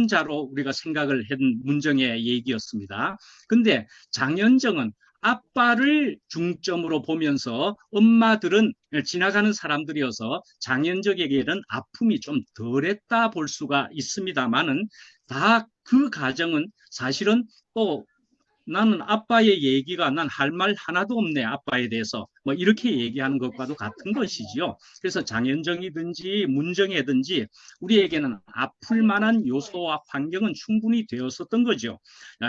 자로 우리가 생각을 한 문정의 얘기였습니다. 근데 장현정은 아빠를 중점으로 보면서, 엄마들은 지나가는 사람들이어서 장현정에게는 아픔이 좀 덜했다 볼 수가 있습니다만은, 다 그 가정은 사실은 또 나는 아빠의 얘기가, 난 할 말 하나도 없네, 아빠에 대해서. 뭐 이렇게 얘기하는 것과도 같은 것이지요. 그래서 장현정이든지 문정혜든지 우리에게는 아플 만한 요소와 환경은 충분히 되었었던 거죠.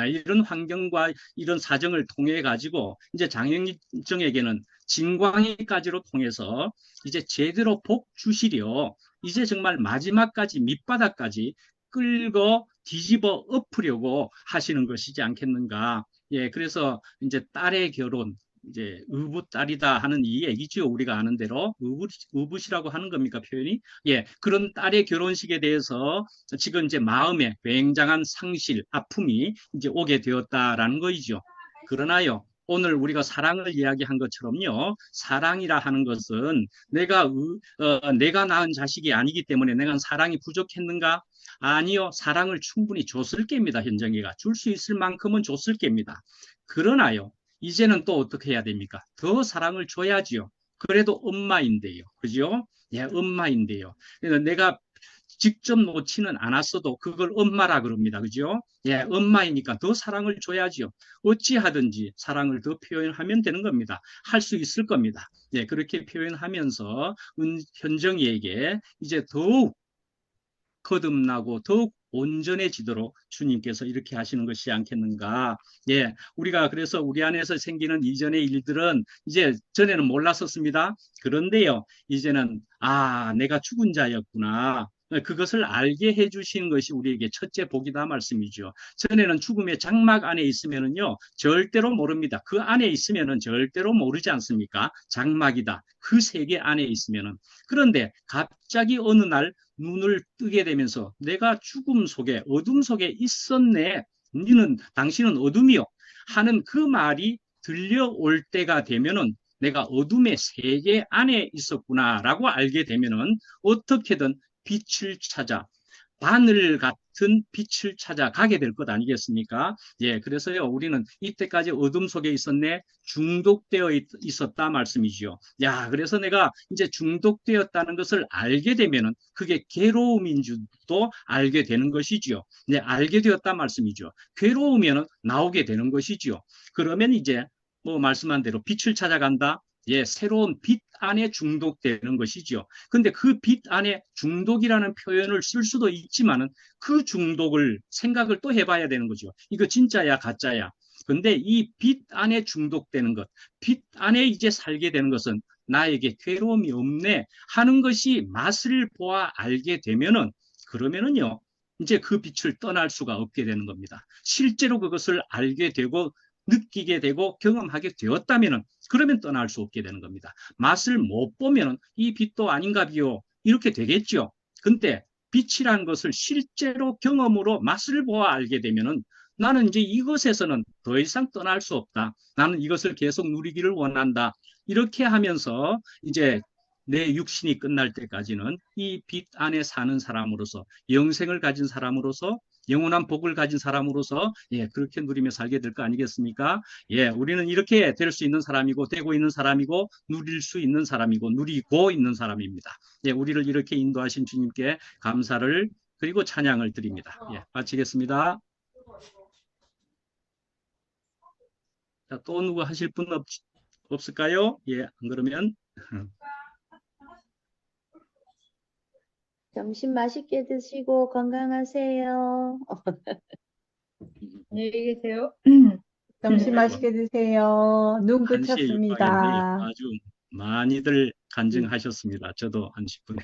이런 환경과 이런 사정을 통해 가지고 이제 장현정에게는 진광이까지로 통해서 이제 제대로 복 주시려, 이제 정말 마지막까지 밑바닥까지 끌고 뒤집어 엎으려고 하시는 것이지 않겠는가. 예, 그래서 이제 딸의 결혼, 이제 의붓딸이다 하는 이 얘기죠. 우리가 아는 대로 의붓이라고 하는 겁니까, 표현이? 예, 그런 딸의 결혼식에 대해서 지금 이제 마음에 굉장한 상실, 아픔이 이제 오게 되었다라는 거이죠. 그러나요, 오늘 우리가 사랑을 이야기한 것처럼요, 사랑이라 하는 것은 내가 낳은 자식이 아니기 때문에 내가 사랑이 부족했는가? 아니요, 사랑을 충분히 줬을 겁니다. 현정이가 줄 수 있을 만큼은 줬을 겁니다. 그러나요, 이제는 또 어떻게 해야 됩니까? 더 사랑을 줘야지요. 그래도 엄마인데요, 그죠? 예, 엄마인데요. 그래서 내가 직접 놓지는 않았어도 그걸 엄마라 그럽니다, 그죠? 예, 엄마이니까 더 사랑을 줘야지요. 어찌하든지 사랑을 더 표현하면 되는 겁니다. 할 수 있을 겁니다. 예, 그렇게 표현하면서 현정이에게 이제 더욱 거듭나고 더욱 온전해지도록 주님께서 이렇게 하시는 것이 않겠는가. 예, 우리가 그래서 우리 안에서 생기는 이전의 일들은 이제 전에는 몰랐었습니다. 그런데요, 이제는 내가 죽은 자였구나, 그것을 알게 해주시는 것이 우리에게 첫째 복이다 말씀이죠. 전에는 죽음의 장막 안에 있으면은요, 절대로 모릅니다. 그 안에 있으면은 절대로 모르지 않습니까? 장막이다, 그 세계 안에 있으면은. 그런데 갑자기 어느 날 눈을 뜨게 되면서 내가 죽음 속에, 어둠 속에 있었네, 당신은 어둠이요 하는 그 말이 들려올 때가 되면은 내가 어둠의 세계 안에 있었구나라고 알게 되면은 어떻게든 빛을 찾아, 바늘 같은 빛을 찾아 가게 될 것 아니겠습니까? 예, 그래서요, 우리는 이때까지 어둠 속에 있었네, 중독되어 있었다 말씀이죠. 야, 그래서 내가 이제 중독되었다는 것을 알게 되면은 그게 괴로움인 줄도 알게 되는 것이지요. 네, 알게 되었다 말씀이죠. 괴로우면은 나오게 되는 것이지요. 그러면 이제 뭐 말씀한 대로 빛을 찾아간다. 예, 새로운 빛 안에 중독되는 것이죠. 근데 그 빛 안에 중독이라는 표현을 쓸 수도 있지만은 그 중독을 생각을 또 해봐야 되는 거죠. 이거 진짜야, 가짜야. 근데 이 빛 안에 중독되는 것, 빛 안에 이제 살게 되는 것은 나에게 괴로움이 없네 하는 것이 맛을 보아 알게 되면은, 그러면은요, 이제 그 빛을 떠날 수가 없게 되는 겁니다. 실제로 그것을 알게 되고 느끼게 되고 경험하게 되었다면은, 그러면 떠날 수 없게 되는 겁니다. 맛을 못 보면은 이 빛도 아닌가 비요, 이렇게 되겠죠. 근데 빛이란 것을 실제로 경험으로 맛을 보아 알게 되면은, 나는 이제 이것에서는 더 이상 떠날 수 없다. 나는 이것을 계속 누리기를 원한다. 이렇게 하면서 이제 내 육신이 끝날 때까지는 이 빛 안에 사는 사람으로서, 영생을 가진 사람으로서, 영원한 복을 가진 사람으로서, 예, 그렇게 누리며 살게 될 거 아니겠습니까? 예, 우리는 이렇게 될 수 있는 사람이고, 되고 있는 사람이고, 누릴 수 있는 사람이고, 누리고 있는 사람입니다. 예, 우리를 이렇게 인도하신 주님께 감사를 그리고 찬양을 드립니다. 예, 마치겠습니다. 자, 또 누구 하실 분 없을까요? 예, 안 그러면 점심 맛있게 드시고 건강하세요. 안녕히 계세요. 점심 맛있게 드세요. 눈 1시에 입학했는데 그쳤습니다. 아주 많이들 간증하셨습니다. 저도 한 10분